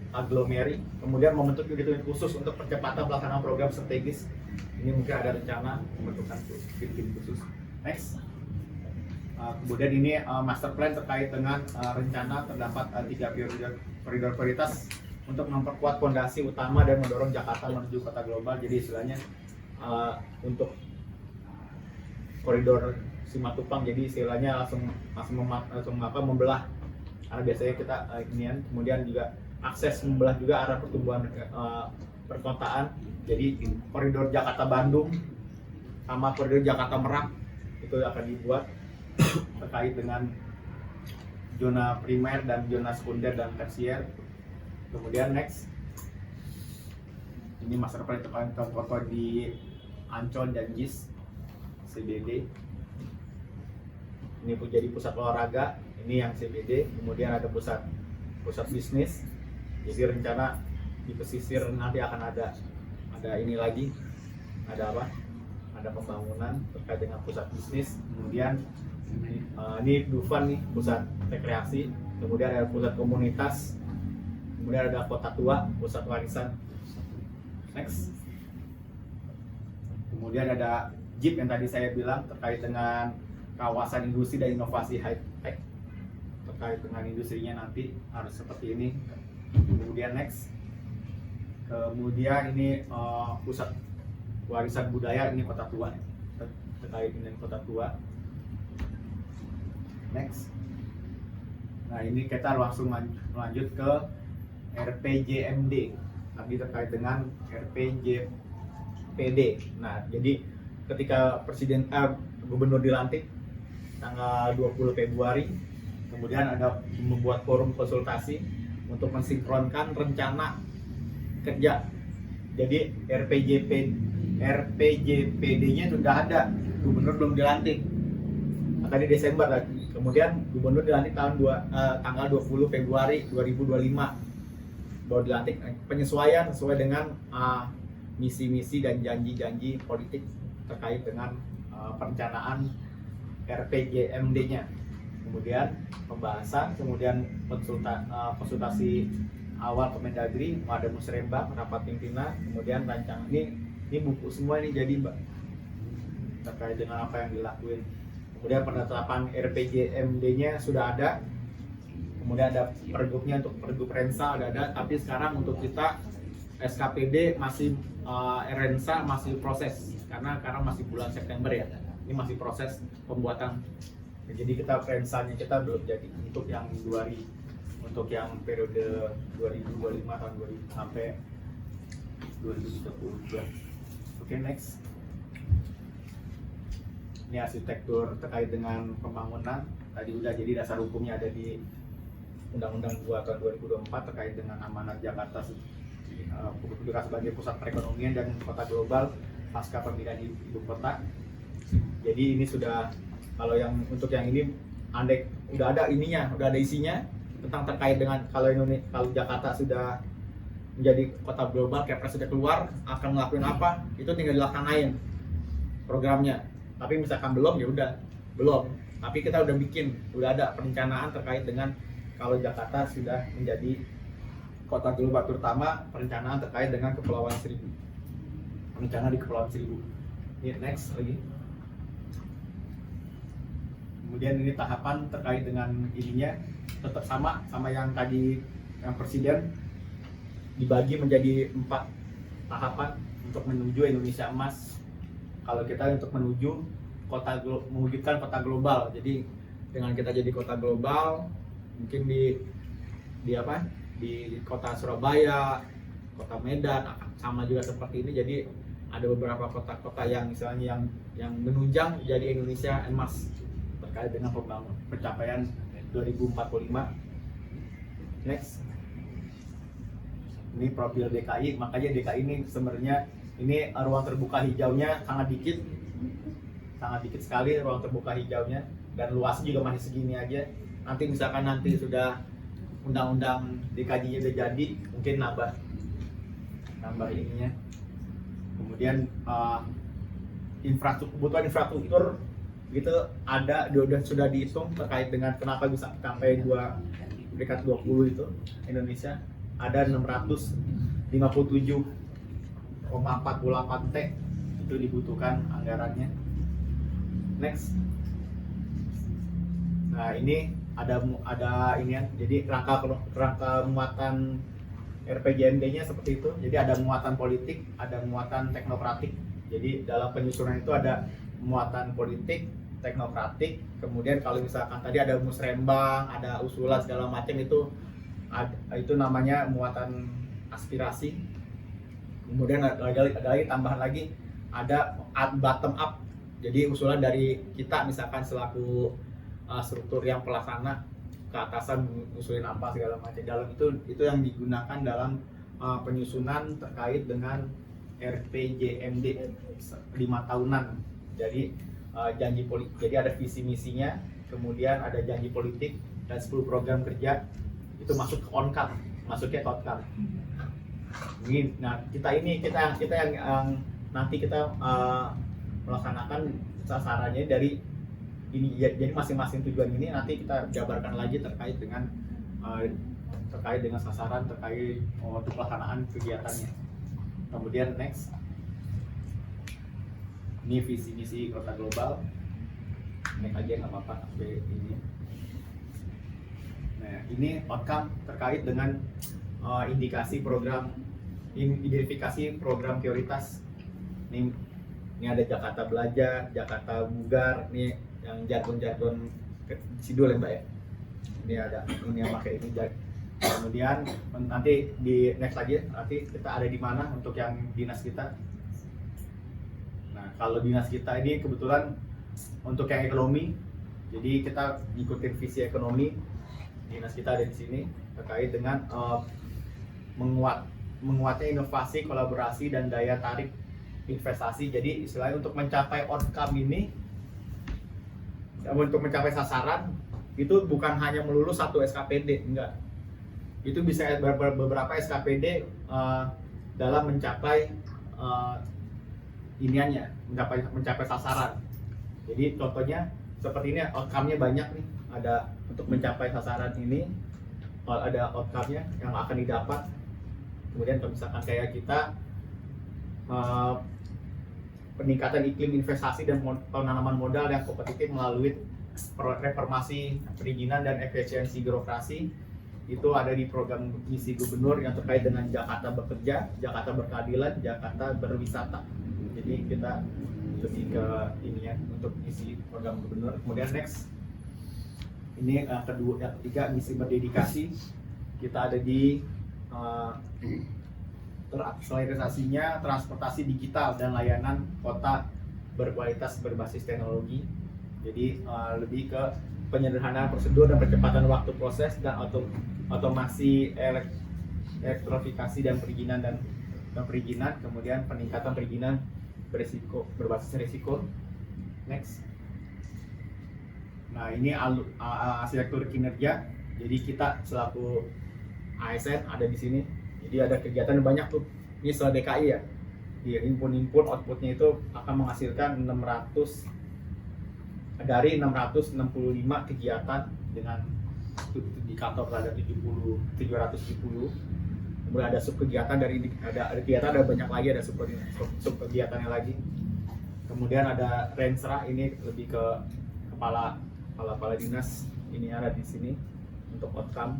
aglomerasi. Kemudian membentuk unit khusus untuk percepatan pelaksanaan program strategis. Ini mungkin ada rencana pembentukan tim khusus. Next. Kemudian ini master plan terkait dengan rencana terdapat 3 koridor prioritas untuk memperkuat fondasi utama dan mendorong Jakarta menuju kota global. Jadi istilahnya untuk koridor Simatupang, jadi istilahnya langsung membelah. Karena biasanya kita inian, kemudian juga akses membelah juga arah pertumbuhan perkotaan. Jadi koridor Jakarta Bandung sama koridor Jakarta Merak itu akan dibuat terkait dengan zona primer dan zona sekunder dan tersier. Kemudian next, ini master plan terkait kota di Ancol dan JIS CBD. Ini jadi pusat olahraga, ini yang CBD. Kemudian ada pusat bisnis. Jadi rencana di pesisir nanti akan ada ini lagi, ada apa? Ada pembangunan terkait dengan pusat bisnis. Kemudian ini Dufan nih, pusat rekreasi. Kemudian ada pusat komunitas. Kemudian ada kota tua, pusat warisan. Next. Kemudian ada JIP yang tadi saya bilang terkait dengan kawasan industri dan inovasi high tech. Terkait dengan industrinya nanti harus seperti ini. Kemudian next. Kemudian ini pusat warisan budaya, ini kota tua. Terkait dengan kota tua. Next. Nah, ini kita langsung lanjut ke RPJMD. Tadi terkait dengan RPJPD. Nah, jadi ketika gubernur dilantik tanggal 20 Februari, kemudian ada membuat forum konsultasi untuk mensinkronkan rencana kerja. Jadi RPJPD-nya sudah ada, gubernur belum dilantik. Tadi Desember lagi. Kemudian gubernur dilantik tanggal 20 Februari 2025. Baru dilantik, penyesuaian sesuai dengan misi-misi dan janji-janji politik terkait dengan perencanaan RPJMD-nya. Kemudian pembahasan, kemudian konsultasi awal Kemendagri, ada musrembang, rapat pimpinan, kemudian rancangan ini buku semua ini jadi Mbak terkait dengan apa yang dilakuin. Kemudian penetapan RPJMD-nya sudah ada. Kemudian ada pergubnya untuk pergub Rensa ada, tapi sekarang untuk kita SKPD masih Rensa masih proses karena masih bulan September ya. Ini masih proses pembuatan. Jadi kita Rensanya kita belum jadi untuk yang untuk yang periode 2025 tahun 2000 sampai 2032. Oke, next. Ini arsitektur terkait dengan pembangunan. Tadi udah, jadi dasar hukumnya ada di Undang-Undang 2 tahun 2024 terkait dengan amanat Jakarta sebagai pusat perekonomian dan kota global pasca pemindahan ibu kota. Jadi ini sudah, kalau yang untuk yang ini andai udah ada ininya, udah ada isinya tentang terkait dengan kalau Jakarta sudah menjadi kota global, Kepres sudah keluar akan ngelakuin apa, itu tinggal dilaksanain programnya. Tapi misalkan belum, ya udah belum. Tapi kita udah bikin, udah ada perencanaan terkait dengan kalau Jakarta sudah menjadi kota global, terutama perencanaan terkait dengan Kepulauan Seribu. Rencana di Kepulauan Seribu. Ini next lagi. Kemudian ini tahapan terkait dengan ininya tetap sama yang tadi yang presiden dibagi menjadi 4 tahapan untuk menuju Indonesia Emas. Kalau kita untuk menuju mewujudkan kota global. Jadi dengan kita jadi kota global, mungkin di kota Surabaya, kota Medan sama juga seperti ini. Jadi ada beberapa kota-kota yang misalnya yang menunjang jadi Indonesia Emas terkait dengan pencapaian 2045. Next. Ini profil DKI, makanya DKI ini sebenarnya Ini ruang terbuka hijaunya sangat dikit sekali ruang terbuka hijaunya, dan luasnya juga masih segini aja. Nanti misalkan nanti sudah undang-undang dikajinya udah jadi, mungkin nambah ininya. Kemudian kebutuhan infrastruktur gitu ada sudah dihitung terkait dengan kenapa bisa sampai peringkat 20 itu Indonesia. Ada 657,48 T itu dibutuhkan anggarannya. Next. Nah, ini ada ini ya. Jadi rangka muatan RPJMD-nya seperti itu. Jadi ada muatan politik, ada muatan teknokratik. Jadi dalam penyusunan itu ada muatan politik, teknokratik. Kemudian kalau misalkan tadi ada musrembang, ada usulan segala macam itu namanya muatan aspirasi. Kemudian ada lagi tambahan lagi ada bottom up. Jadi usulan dari kita misalkan selaku struktur yang pelaksana ke atasan usulin apa segala macam. Dalam itu yang digunakan dalam penyusunan terkait dengan RPJMD 5 tahunan. Jadi jadi ada visi misinya, kemudian ada janji politik dan 10 program kerja itu masuk ke ONCAM, masuknya ke ONCAM. Nah, kita yang nanti kita melaksanakan sasarannya dari ini. Jadi masing-masing tujuan ini nanti kita jabarkan lagi terkait dengan sasaran terkait untuk pelaksanaan kegiatannya. Kemudian next, ini visi misi kota global. Naik aja nggak apa-apa sampai ini. Nah, ini outcome terkait dengan identifikasi program prioritas. Ini ada Jakarta Belajar, Jakarta Bugar, ini yang jargon sidul ya Mbak ya. Ini yang pakai ini. Kemudian nanti di next lagi, nanti kita ada di mana untuk yang dinas kita. Nah, kalau dinas kita ini kebetulan untuk yang ekonomi, jadi kita ngikutin visi ekonomi. Dinas kita ada di sini terkait dengan menguatnya inovasi, kolaborasi, dan daya tarik investasi. Jadi istilahnya untuk mencapai outcome ini, untuk mencapai sasaran itu bukan hanya melulu satu SKPD, enggak. Itu bisa beberapa SKPD dalam mencapai mencapai sasaran. Jadi contohnya seperti ini, outcome-nya banyak nih. Ada untuk mencapai sasaran ini, ada outcome-nya yang akan didapat. Kemudian kalau misalkan kayak kita peningkatan iklim investasi dan penanaman modal yang kompetitif melalui reformasi perizinan dan efisiensi birokrasi, itu ada di program misi gubernur yang terkait dengan Jakarta Bekerja, Jakarta Berkeadilan, Jakarta Berwisata. Jadi kita lebih ke ini ya untuk isi program gubernur. Kemudian next, ini yang ketiga, misi berdedikasi. Kita ada di terakselerasinya transportasi digital dan layanan kota berkualitas berbasis teknologi. Jadi lebih ke penyederhanaan prosedur dan percepatan waktu proses dan otomasi elektronifikasi dan perizinan, kemudian peningkatan perizinan berbasis risiko. Next. Nah, ini arsitektur kinerja. Jadi kita selaku ASN ada di sini. Jadi ada kegiatan banyak tuh. Ini setelah DKI ya. Di input outputnya itu akan menghasilkan 665 kegiatan dengan indikator ada 770. Kemudian ada sub kegiatan ada kegiatan ada banyak lagi, ada sub kegiatannya lagi. Kemudian ada Rensra, ini lebih ke kepala dinas, ini ada di sini untuk outcome.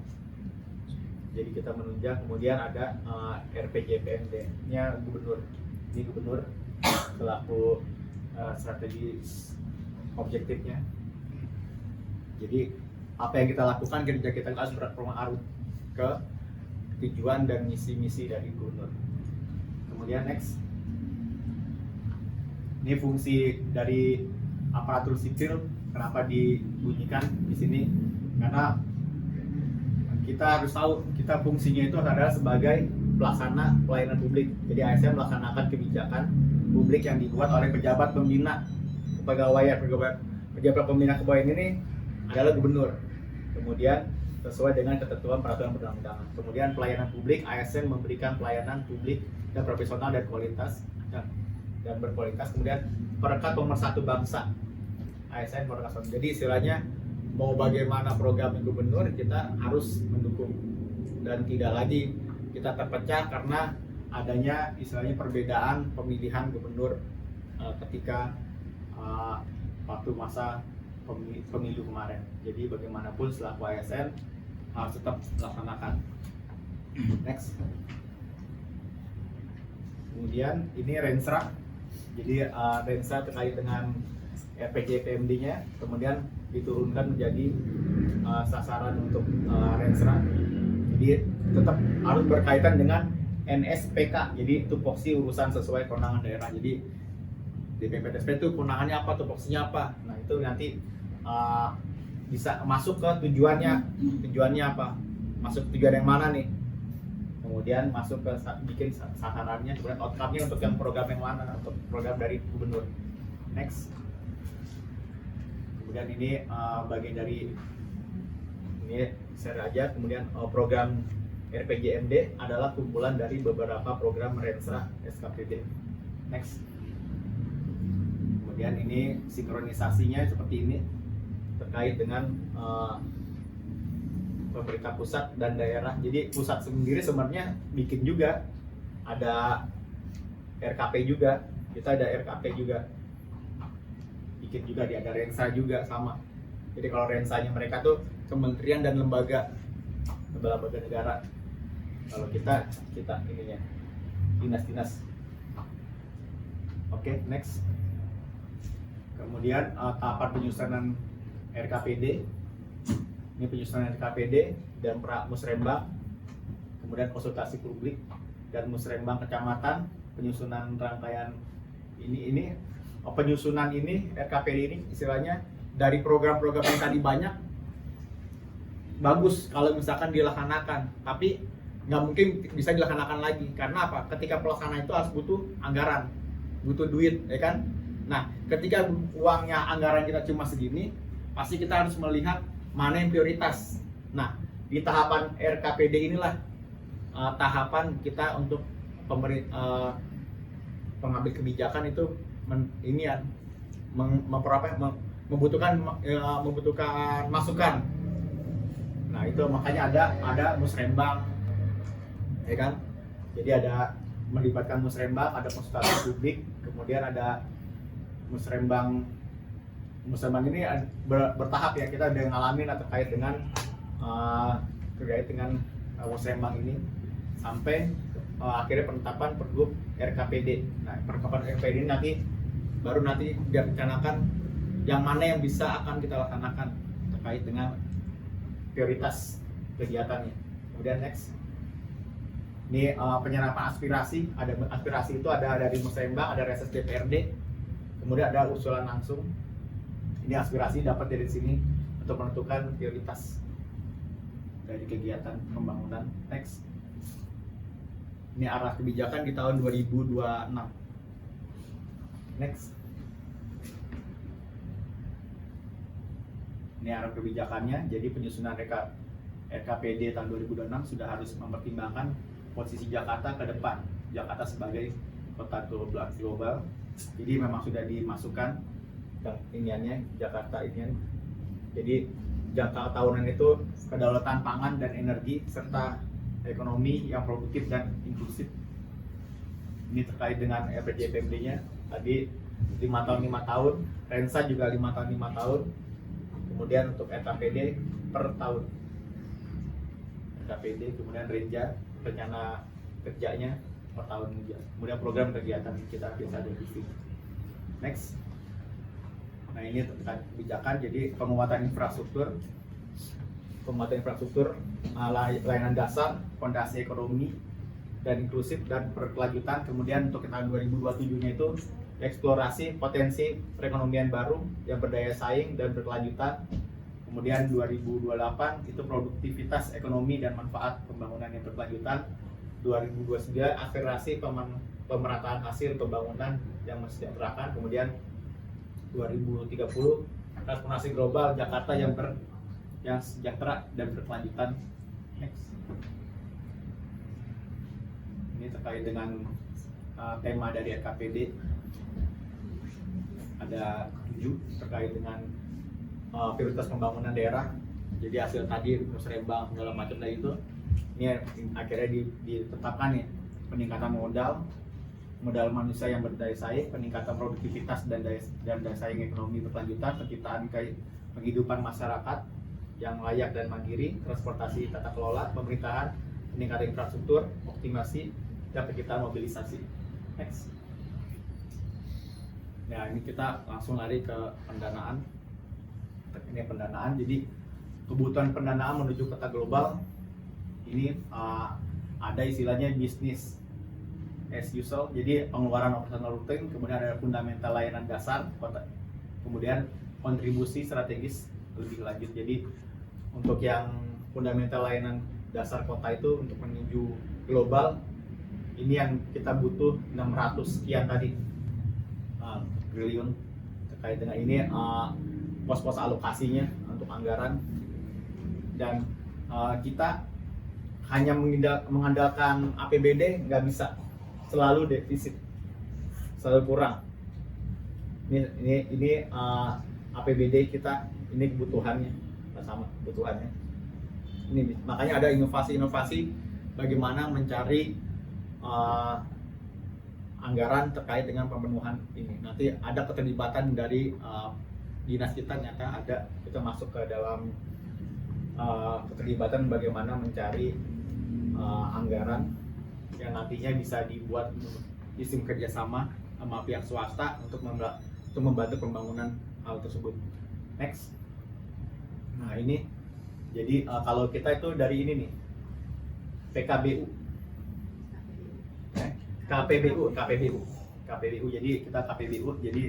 Jadi kita menunjang. Kemudian ada RPJMD-nya gubernur. Ini gubernur selaku strategi objektifnya. Jadi apa yang kita lakukan, kerja kita harus berpengaruh ke tujuan dan misi-misi dari gubernur. Kemudian next, ini fungsi dari aparatur sipil. Kenapa dibunyikan di sini? Karena kita harus tahu kita fungsinya itu adalah sebagai pelaksana pelayanan publik. Jadi ASN melaksanakan kebijakan publik yang dibuat oleh pejabat pembina kepegawaian. Pejabat pembina kepegawaian ini adalah gubernur. Kemudian sesuai dengan ketentuan peraturan perundang-undangan. Kemudian pelayanan publik, ASN memberikan pelayanan publik dan profesional dan kualitas dan berkualitas. Kemudian perekat pemersatu bangsa, ASN perekat. Jadi istilahnya mau bagaimana program gubernur kita harus mendukung dan tidak lagi kita terpecah karena adanya istilahnya perbedaan pemilihan gubernur ketika waktu masa pemilu kemarin. Jadi bagaimanapun selaku ASN harus tetap laksanakan. Next. Kemudian ini Rensra. Jadi Rensra terkait dengan RPJPMD-nya, kemudian diturunkan menjadi sasaran untuk Rensra. Jadi tetap harus berkaitan dengan NSPK. Jadi tupoksi urusan sesuai kewenangan daerah. Jadi DPPTSP itu kewenangannya apa, tupoksinya apa. Nah itu nanti bisa masuk ke tujuannya apa, masuk tujuan yang mana nih, kemudian masuk ke bikin sasarannya, kemudian outcome-nya untuk yang program yang mana, untuk program dari gubernur. Next. Kemudian ini bagian dari ini share aja. Kemudian program RPJMD adalah kumpulan dari beberapa program Rensra SKPD. Next. Kemudian ini sinkronisasinya seperti ini terkait dengan pemerintah pusat dan daerah. Jadi pusat sendiri sebenarnya bikin juga ada RKP juga, kita ada RKP juga, bikin juga, ada Rensa juga sama. Jadi kalau Rensanya mereka tuh kementerian dan lembaga negara. Kalau kita ininya dinas-dinas. Oke, next. Kemudian tahapan penyusunan RKPD. Ini penyusunan RKPD dan musrembang, kemudian konsultasi publik dan musrembang kecamatan, penyusunan rangkaian ini penyusunan ini RKPD ini istilahnya dari program-program yang tadi banyak bagus kalau misalkan dilaksanakan, tapi nggak mungkin bisa dilaksanakan lagi karena apa? Ketika pelaksanaan itu harus butuh anggaran, butuh duit, ya kan? Nah, ketika uangnya anggaran kita cuma segini, pasti kita harus melihat mana yang prioritas. Nah, di tahapan RKPD inilah tahapan kita untuk pengambil kebijakan itu membutuhkan masukan. Nah, itu makanya ada musrembang, ya kan? Jadi ada melibatkan musrembang, ada konsultasi publik, kemudian ada musrembang ini bertahap ya, kita udah ngalamin terkait dengan musrembang ini sampai akhirnya penetapan pergub RKPD. Nah, penetapan RKPD ini baru nanti direncanakan yang mana yang bisa akan kita laksanakan terkait dengan prioritas kegiatannya. Kemudian next. Ini penyerapan aspirasi. Ada aspirasi itu ada dari musrembang, ada reses DPRD, kemudian ada usulan langsung. Ini aspirasi dapat dari sini untuk menentukan prioritas dari kegiatan pembangunan. Next. Ini arah kebijakan di tahun 2026. Next. Ini arah kebijakannya. Jadi penyusunan RKPD tahun 2026 sudah harus mempertimbangkan posisi Jakarta ke depan. Jakarta sebagai kota global. Jadi memang sudah dimasukkan iniannya Jakarta inian. Jadi jangka tahunan itu kedaulatan pangan dan energi serta ekonomi yang produktif dan inklusif. Ini terkait dengan RPJPMD-nya tadi 5 tahun 5 tahun, Rensa juga 5 tahun 5 tahun. Kemudian untuk RKPD per tahun. RKPD kemudian Renja rencana kerjanya per tahun juga. Kemudian program kegiatan kita biasa ada di sini. Next. Nah, ini terkait kebijakan, jadi penguatan infrastruktur, layanan dasar, fondasi ekonomi dan inklusif dan berkelanjutan. Kemudian untuk tahun 2027-nya itu eksplorasi potensi perekonomian baru yang berdaya saing dan berkelanjutan. Kemudian 2028 itu produktivitas ekonomi dan manfaat pembangunan yang berkelanjutan. 2029 akselerasi pemerataan hasil pembangunan yang mensejahterakan. Kemudian 2030 transformasi global Jakarta yang sejahtera dan berkelanjutan. Next. Ini terkait dengan tema dari RKPD. Ada 7 terkait dengan prioritas pembangunan daerah. Jadi hasil tadi Musrembang segala macam dari itu, ini akhirnya ditetapkan ya, peningkatan modal manusia yang berdaya saing, peningkatan produktivitas dan daya saing ekonomi berkelanjutan, penciptaan penghidupan masyarakat yang layak dan mandiri, transportasi tata kelola, pemerintahan, peningkatan infrastruktur, optimasi, dan penciptaan mobilisasi. Next. Nah, ini kita langsung lari ke pendanaan. Ini pendanaan, jadi kebutuhan pendanaan menuju kota global ini ada istilahnya bisnis as usual, jadi pengeluaran operasional rutin, kemudian ada fundamental layanan dasar kota, kemudian kontribusi strategis lebih lanjut. Jadi untuk yang fundamental layanan dasar kota itu untuk menuju global, ini yang kita butuh 600 sekian tadi triliun. Terkait dengan ini pos-pos alokasinya untuk anggaran, dan kita hanya mengandalkan APBD nggak bisa, selalu defisit, selalu kurang. Ini APBD kita, ini kebutuhannya sama kebutuhannya. Ini makanya ada inovasi-inovasi bagaimana mencari anggaran terkait dengan pemenuhan ini. Nanti ada keterlibatan dari dinas kita, nyata ada, kita masuk ke dalam keterlibatan bagaimana mencari anggaran yang nantinya bisa dibuat sistem kerjasama sama pihak swasta untuk membantu pembangunan hal tersebut. Next. Nah ini, jadi kalau kita itu dari ini nih, PKBU, KPBU. Jadi kita KPBU, jadi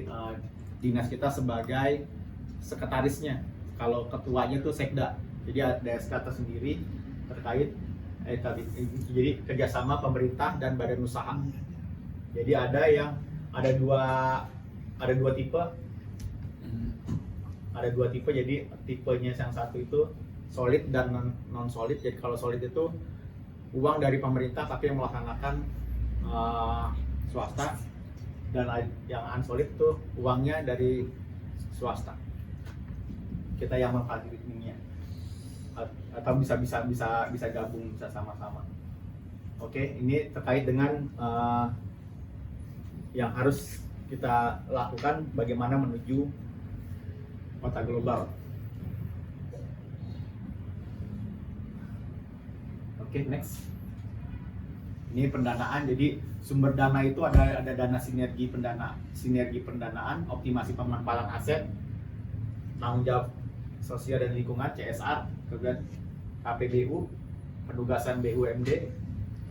dinas kita sebagai sekretarisnya. Kalau ketuanya tuh Sekda, jadi ada SK tersendiri terkait jadi kerjasama pemerintah dan badan usaha. Jadi ada dua tipe. Jadi tipenya yang satu itu solid dan non solid. Jadi kalau solid itu uang dari pemerintah tapi yang melaksanakan swasta, dan yang unsolid itu uangnya dari swasta, kita yang memfasilitasinya, atau bisa gabung, bisa sama-sama. Oke, ini terkait dengan yang harus kita lakukan bagaimana menuju kota global. Oke, next. Ini pendanaan, jadi sumber dana itu ada dana sinergi pendanaan, optimasi pemanfaatan aset, tanggung jawab sosial dan lingkungan (CSR), kemudian KPBU, penugasan BUMD,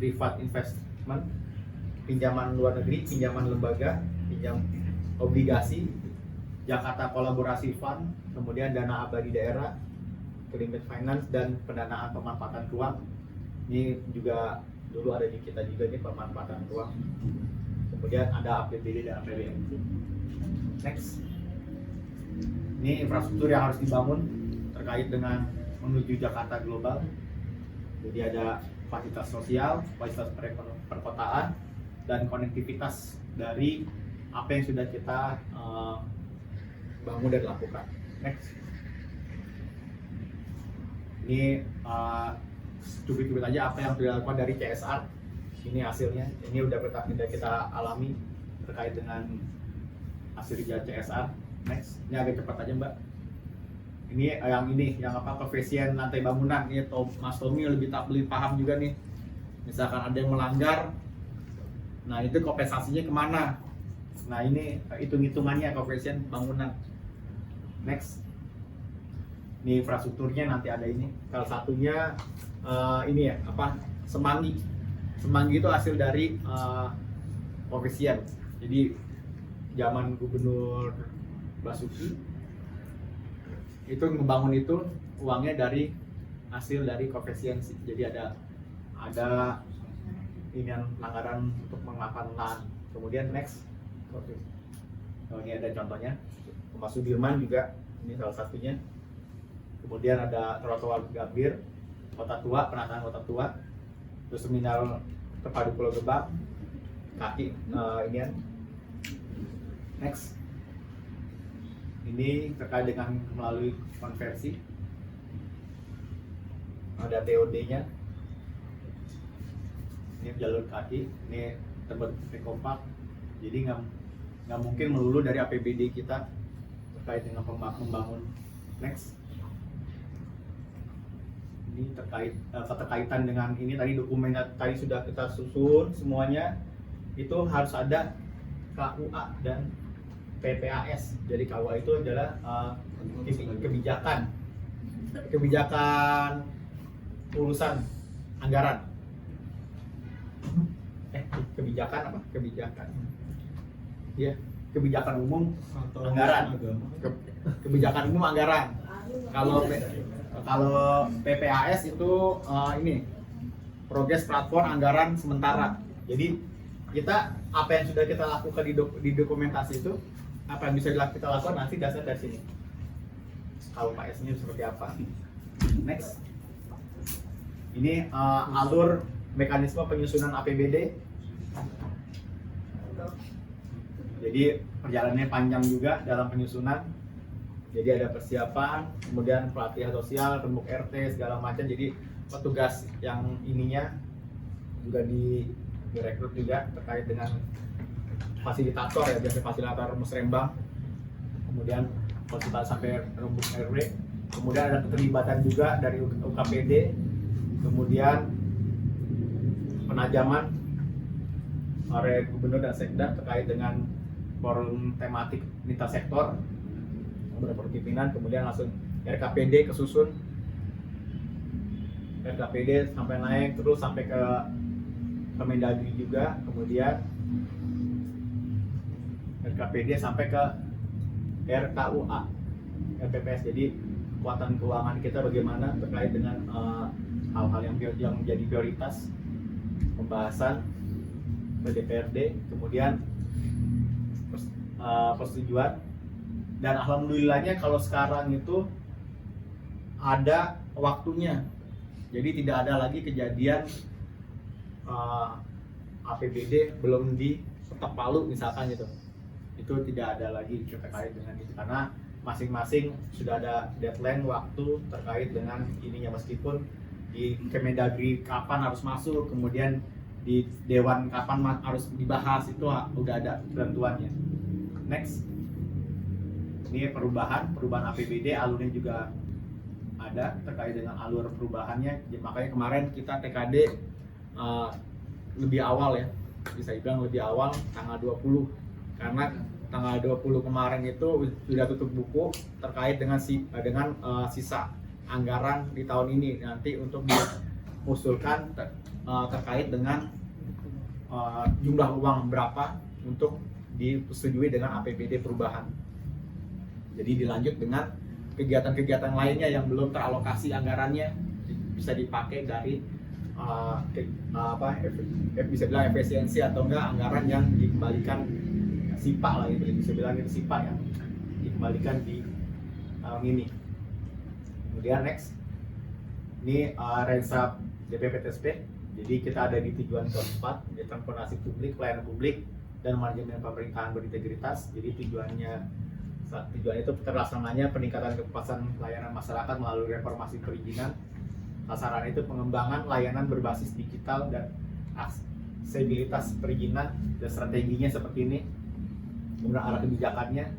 private investment, pinjaman luar negeri, pinjaman lembaga, pinjam obligasi, Jakarta Kolaborasi Fund, kemudian dana abadi daerah, climate finance, dan pendanaan pemanfaatan ruang. Ini juga dulu ada di kita juga nih, pemanfaatan ruang. Kemudian ada APBD dan APBN. Next. Ini infrastruktur yang harus dibangun terkait dengan menuju Jakarta global. Jadi ada fasilitas sosial, fasilitas perkotaan, dan konektivitas dari apa yang sudah kita bangun dan lakukan. Next. Ini cubit-cubit aja apa yang sudah dilakukan dari CSR. Ini hasilnya. Ini udah kita alami terkait dengan hasil kerja CSR. Next. Ini agak cepat aja, Mbak. Ini yang apa, koefisien lantai bangunan. Ini Mas Tommy lebih paham juga nih. Misalkan ada yang melanggar, nah itu kompensasinya kemana? Nah ini hitung-hitungannya koefisien bangunan. Next. Ini infrastrukturnya nanti ada ini. Salah satunya ini ya, apa, Semanggi. Semanggi itu hasil dari koefisien. Jadi zaman Gubernur Basuki itu membangun itu uangnya dari hasil dari koefisiensi. Jadi ada ini anggaran untuk mengemakan lahan. Kemudian next, oh, ini ada contohnya Rumah Sudirman juga, ini salah satunya. Kemudian ada trotoar Gambir, Kota Tua, penataan Kota Tua, terus terminal terpadu Pulau Gebang, kaki ini kan. Next, ini terkait dengan melalui konversi, ada TOD-nya. Ini jalur kaki, ini terbentuk kompak, jadi nggak mungkin melulu dari APBD kita terkait dengan membangun. Next, ini terkait keterkaitan dengan ini tadi dokumen tadi sudah kita susun semuanya, itu harus ada KUA dan PPAS. Jadi KUA itu adalah kebijakan urusan anggaran. Ya, kebijakan umum anggaran. Kebijakan umum anggaran. Kalau PPAS itu ini progres platform anggaran sementara. Jadi kita apa yang sudah kita lakukan di dokumentasi itu, apa yang bisa kita lakukan nanti dasar dari sini. Kalau PS-nya seperti apa? Next, ini alur mekanisme penyusunan APBD. Jadi perjalanannya panjang juga dalam penyusunan. Jadi ada persiapan, kemudian pelatihan sosial, rembuk RT segala macam. Jadi petugas yang ininya juga direkrut juga terkait dengan fasilitator ya, biasanya fasilitator musrembang. Kemudian konsultasi sampai rembuk RW. Kemudian ada keterlibatan juga dari UKPD. Kemudian penajaman oleh gubernur dan sekda terkait dengan forum tematik lintas sektor beberapa pimpinan. Kemudian langsung RKPD kesusun, RKPD sampai naik terus sampai ke Kemendagri juga, kemudian RKPD sampai ke RKUA, RPPS. Jadi kekuatan keuangan kita bagaimana terkait dengan hal-hal yang menjadi prioritas pembahasan ke DPRD, kemudian persetujuan. Dan alhamdulillahnya kalau sekarang itu ada waktunya, jadi tidak ada lagi kejadian APBD belum diketok palu misalkan gitu. Itu tidak ada lagi terkait dengan itu, karena masing-masing sudah ada deadline waktu terkait dengan ininya. Meskipun di Kemendagri kapan harus masuk, kemudian di Dewan kapan harus dibahas, itu udah ada ketentuannya. Next, ini perubahan APBD, alurnya juga ada terkait dengan alur perubahannya. Makanya kemarin kita TKD lebih awal ya, bisa dibilang lebih awal tanggal 20, karena tanggal 20 kemarin itu sudah tutup buku terkait dengan sisa anggaran di tahun ini nanti untuk diusulkan terkait dengan jumlah uang berapa untuk disetujui dengan APBD perubahan. Jadi dilanjut dengan kegiatan-kegiatan lainnya yang belum teralokasi anggarannya, bisa dipakai dari bisa bilang efisiensi atau enggak anggaran yang dikembalikan SIPA lah, gitu bisa bilang itu SIPA yang dikembalikan di tahun ini. Kemudian next, ini Rensap DPPTSP. Jadi kita ada di tujuan keempat, di transportasi publik, pelayanan publik, dan manajemen pemerintahan berintegritas. Jadi tujuannya itu terlaksananya peningkatan kepuasan pelayanan masyarakat melalui reformasi perizinan. Sasaran itu pengembangan layanan berbasis digital dan aksesibilitas perizinan, dan strateginya seperti ini. Kemudian arah kebijakannya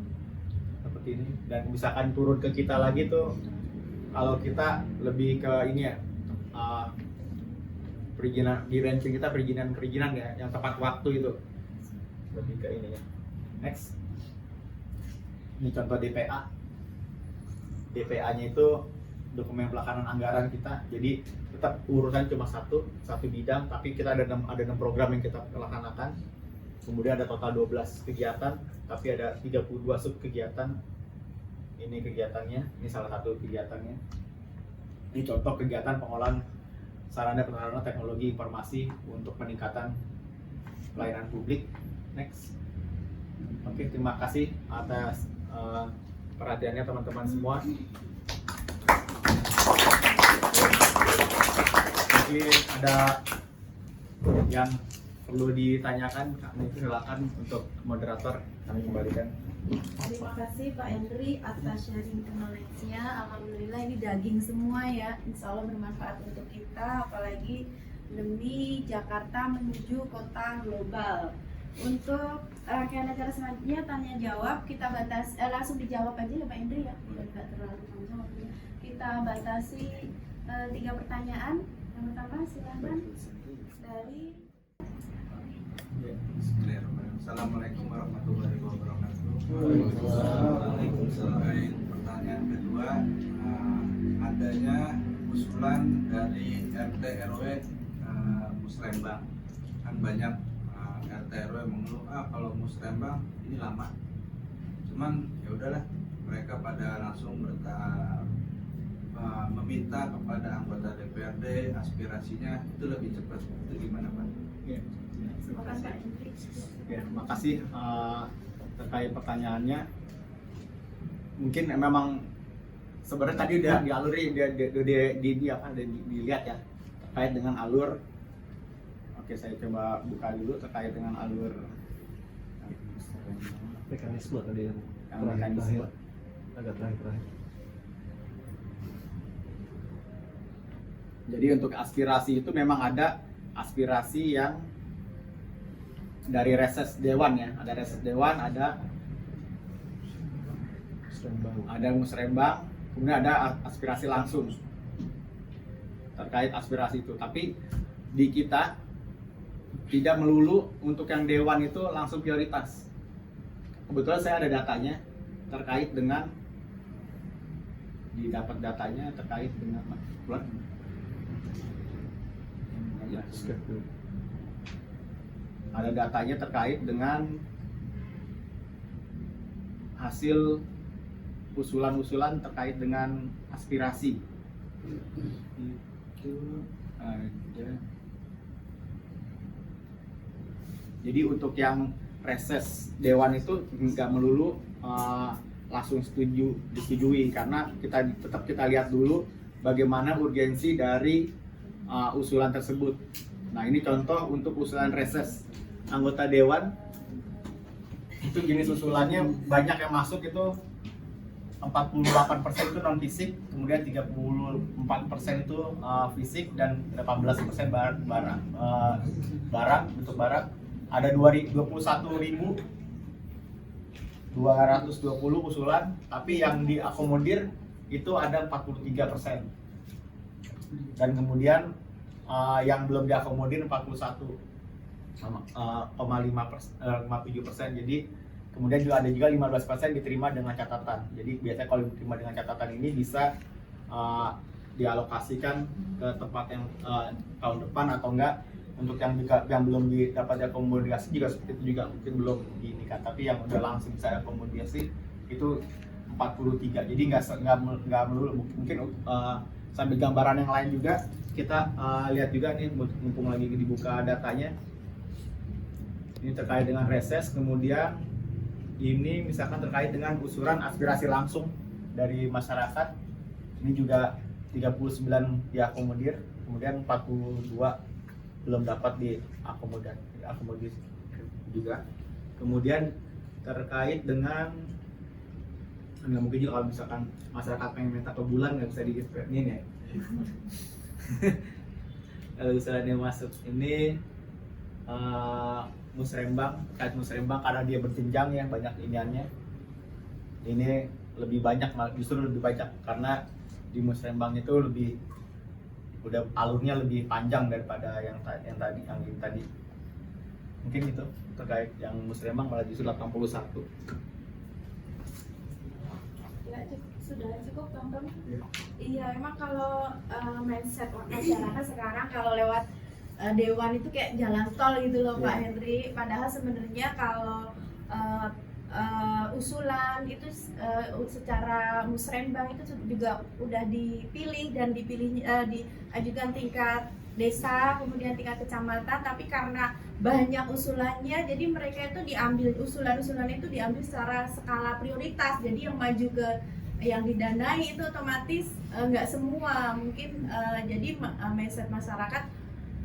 seperti ini, dan misalkan turun ke kita lagi tuh, kalau kita lebih ke ini ya, perizinan di ranking kita perizinan ya yang tepat waktu itu, lebih ke ini ya. Next, ini contoh DPA-nya itu dokumen pelaksanaan anggaran kita. Jadi tetap urutan cuma satu bidang, tapi kita ada 6 program yang kita laksanakan. Kemudian ada total 12 kegiatan, tapi ada 32 sub kegiatan. Ini kegiatannya, ini salah satu kegiatannya. Ini contoh kegiatan pengolahan sarana prasarana teknologi informasi untuk peningkatan pelayanan publik. Next. Oke, terima kasih atas perhatiannya teman-teman semua. Mungkin ada yang perlu ditanyakan, kami silakan untuk moderator kami kembalikan. Terima kasih Pak Henry atas sharing knowledge-nya. Alhamdulillah ini daging semua ya. Insya Allah bermanfaat untuk kita, apalagi demi Jakarta menuju kota global. Untuk rangkaian acara selanjutnya tanya jawab kita langsung dijawab aja ya Pak Henry ya, biar nggak terlalu panjang waktunya. Kita batasi 3 pertanyaan. Yang pertama silahkan dari. Assalamualaikum warahmatullahi wabarakatuh. Terkait pertanyaan kedua, adanya usulan dari RT RW Musrembang, kan banyak RT RW mengeluh kalau Musrembang ini lama. Cuman ya udahlah, mereka pada langsung meminta kepada anggota DPRD aspirasinya itu lebih cepat. Itu gimana Pak? Ya. Terima kasih Pak Henry. Ya, terima kasih terkait pertanyaannya. Mungkin memang sebenarnya tadi udah dialuri, dilihat ya terkait dengan alur. Oke, saya coba buka dulu terkait dengan alur Mekanisme tadi yang mekanisme. agak terakhir. Jadi untuk aspirasi itu memang ada aspirasi yang dari reses dewan ya, ada reses dewan, ada musrembang, kemudian ada aspirasi langsung terkait aspirasi itu. Tapi di kita tidak melulu untuk yang dewan itu langsung prioritas. Kebetulan saya ada datanya terkait dengan didapat datanya terkait dengan ada datanya terkait dengan hasil usulan-usulan terkait dengan aspirasi. Jadi untuk yang reses dewan itu nggak melulu langsung disetujui, karena tetap kita lihat dulu bagaimana urgensi dari usulan tersebut. Nah, ini contoh untuk usulan reses anggota dewan. Itu jenis usulannya banyak yang masuk, itu 48% itu non fisik, kemudian 34% itu fisik, dan 18% barang bentuk barang. Ada 21.220 usulan, tapi yang diakomodir itu ada 43%. Dan kemudian yang belum diakomodir 41,5%. Jadi kemudian juga ada 15% diterima dengan catatan. Jadi biasanya kalau diterima dengan catatan ini bisa dialokasikan ke tempat yang tahun depan atau enggak. Untuk yang belum dapat diakomodasi juga seperti itu juga, mungkin belum diinikan. Tapi yang udah langsung bisa akomodasi itu 43. Jadi nggak melulu. Mungkin sambil gambaran yang lain juga kita lihat juga nih, mumpung lagi dibuka datanya. Ini terkait dengan reses, kemudian ini misalkan terkait dengan usulan aspirasi langsung dari masyarakat. Ini juga 39 diakomodir, kemudian 42 belum dapat diakomodir juga. Kemudian terkait dengan nggak mungkin juga kalau misalkan masyarakat pengen minta per bulan nggak bisa diinin ya. Kalau usulannya masuk ini musrembang, terkait musrembang karena dia berjenjang ya, banyak iniannya. Ini lebih banyak, justru lebih banyak karena di musrembang itu udah alurnya lebih panjang daripada yang tadi. Mungkin itu terkait yang musrembang malah justru 81. Ya, sudah cukup tonton. Iya, emang kalau mindset masyarakat sekarang kalau lewat dewan itu kayak jalan tol gitu loh Pak Henry. Padahal sebenarnya kalau usulan itu secara musrembang itu juga udah dipilih dan diajukan tingkat desa, kemudian tingkat kecamatan, tapi karena banyak usulannya, jadi mereka itu diambil usulan-usulan itu diambil secara skala prioritas. Jadi yang maju ke yang didanai itu otomatis nggak semua mungkin, jadi mindset masyarakat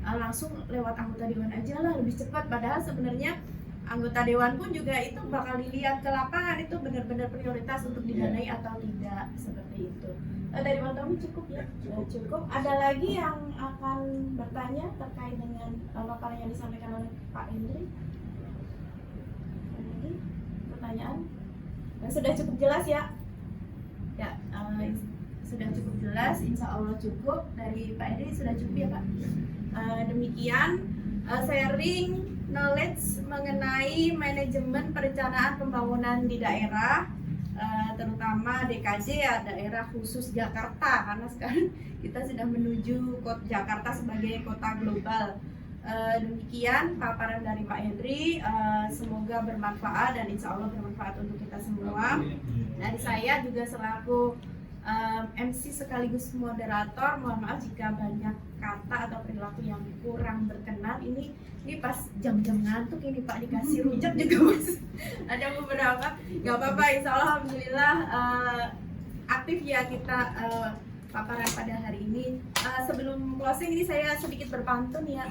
langsung lewat anggota dewan aja lah lebih cepat, padahal sebenarnya anggota dewan pun juga itu bakal dilihat ke lapangan itu benar-benar prioritas untuk didanai atau tidak, seperti itu. Dari Bang Tommy cukup ya? Cukup. Ada lagi yang akan bertanya terkait dengan paparan yang disampaikan oleh Pak Hendri? Ada lagi pertanyaan? Sudah cukup jelas ya? Ya, sudah cukup jelas, insya Allah cukup. Dari Pak Hendri sudah cukup ya Pak? Demikian sharing knowledge mengenai manajemen perencanaan pembangunan di daerah, terutama DKJ ya, daerah khusus Jakarta, karena sekarang kita sudah menuju Jakarta sebagai kota global. Demikian paparan dari Pak Hendri, semoga bermanfaat dan insya Allah bermanfaat untuk kita semua. Dari saya juga selaku MC sekaligus moderator, mohon maaf jika banyak kata atau perilaku yang kurang berkenan. Ini pas jam-jam ngantuk ini Pak, dikasih rujak juga Mas. Ada beberapa, nggak apa-apa, insya Allah alhamdulillah aktif ya kita paparan pada hari ini. Sebelum closing ini saya sedikit berpantun ya.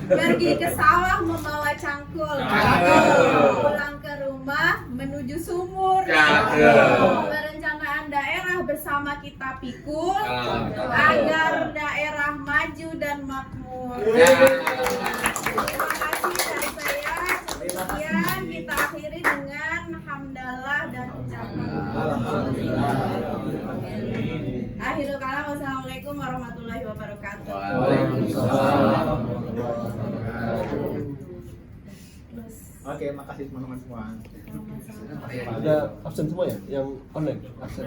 Pergi ke sawah membawa cangkul, pulang ke rumah menuju sumur. Perencanaan daerah bersama kita pikul agar daerah maju dan makmur. Terima kasih dari saya. Kemudian kita akhiri dengan hamdalah dan ucapan. Akhirul kalam, wassalamualaikum warahmatullahi wabarakatuh. Oke, makasih teman-teman semua. Ada absen semua ya yang online absen.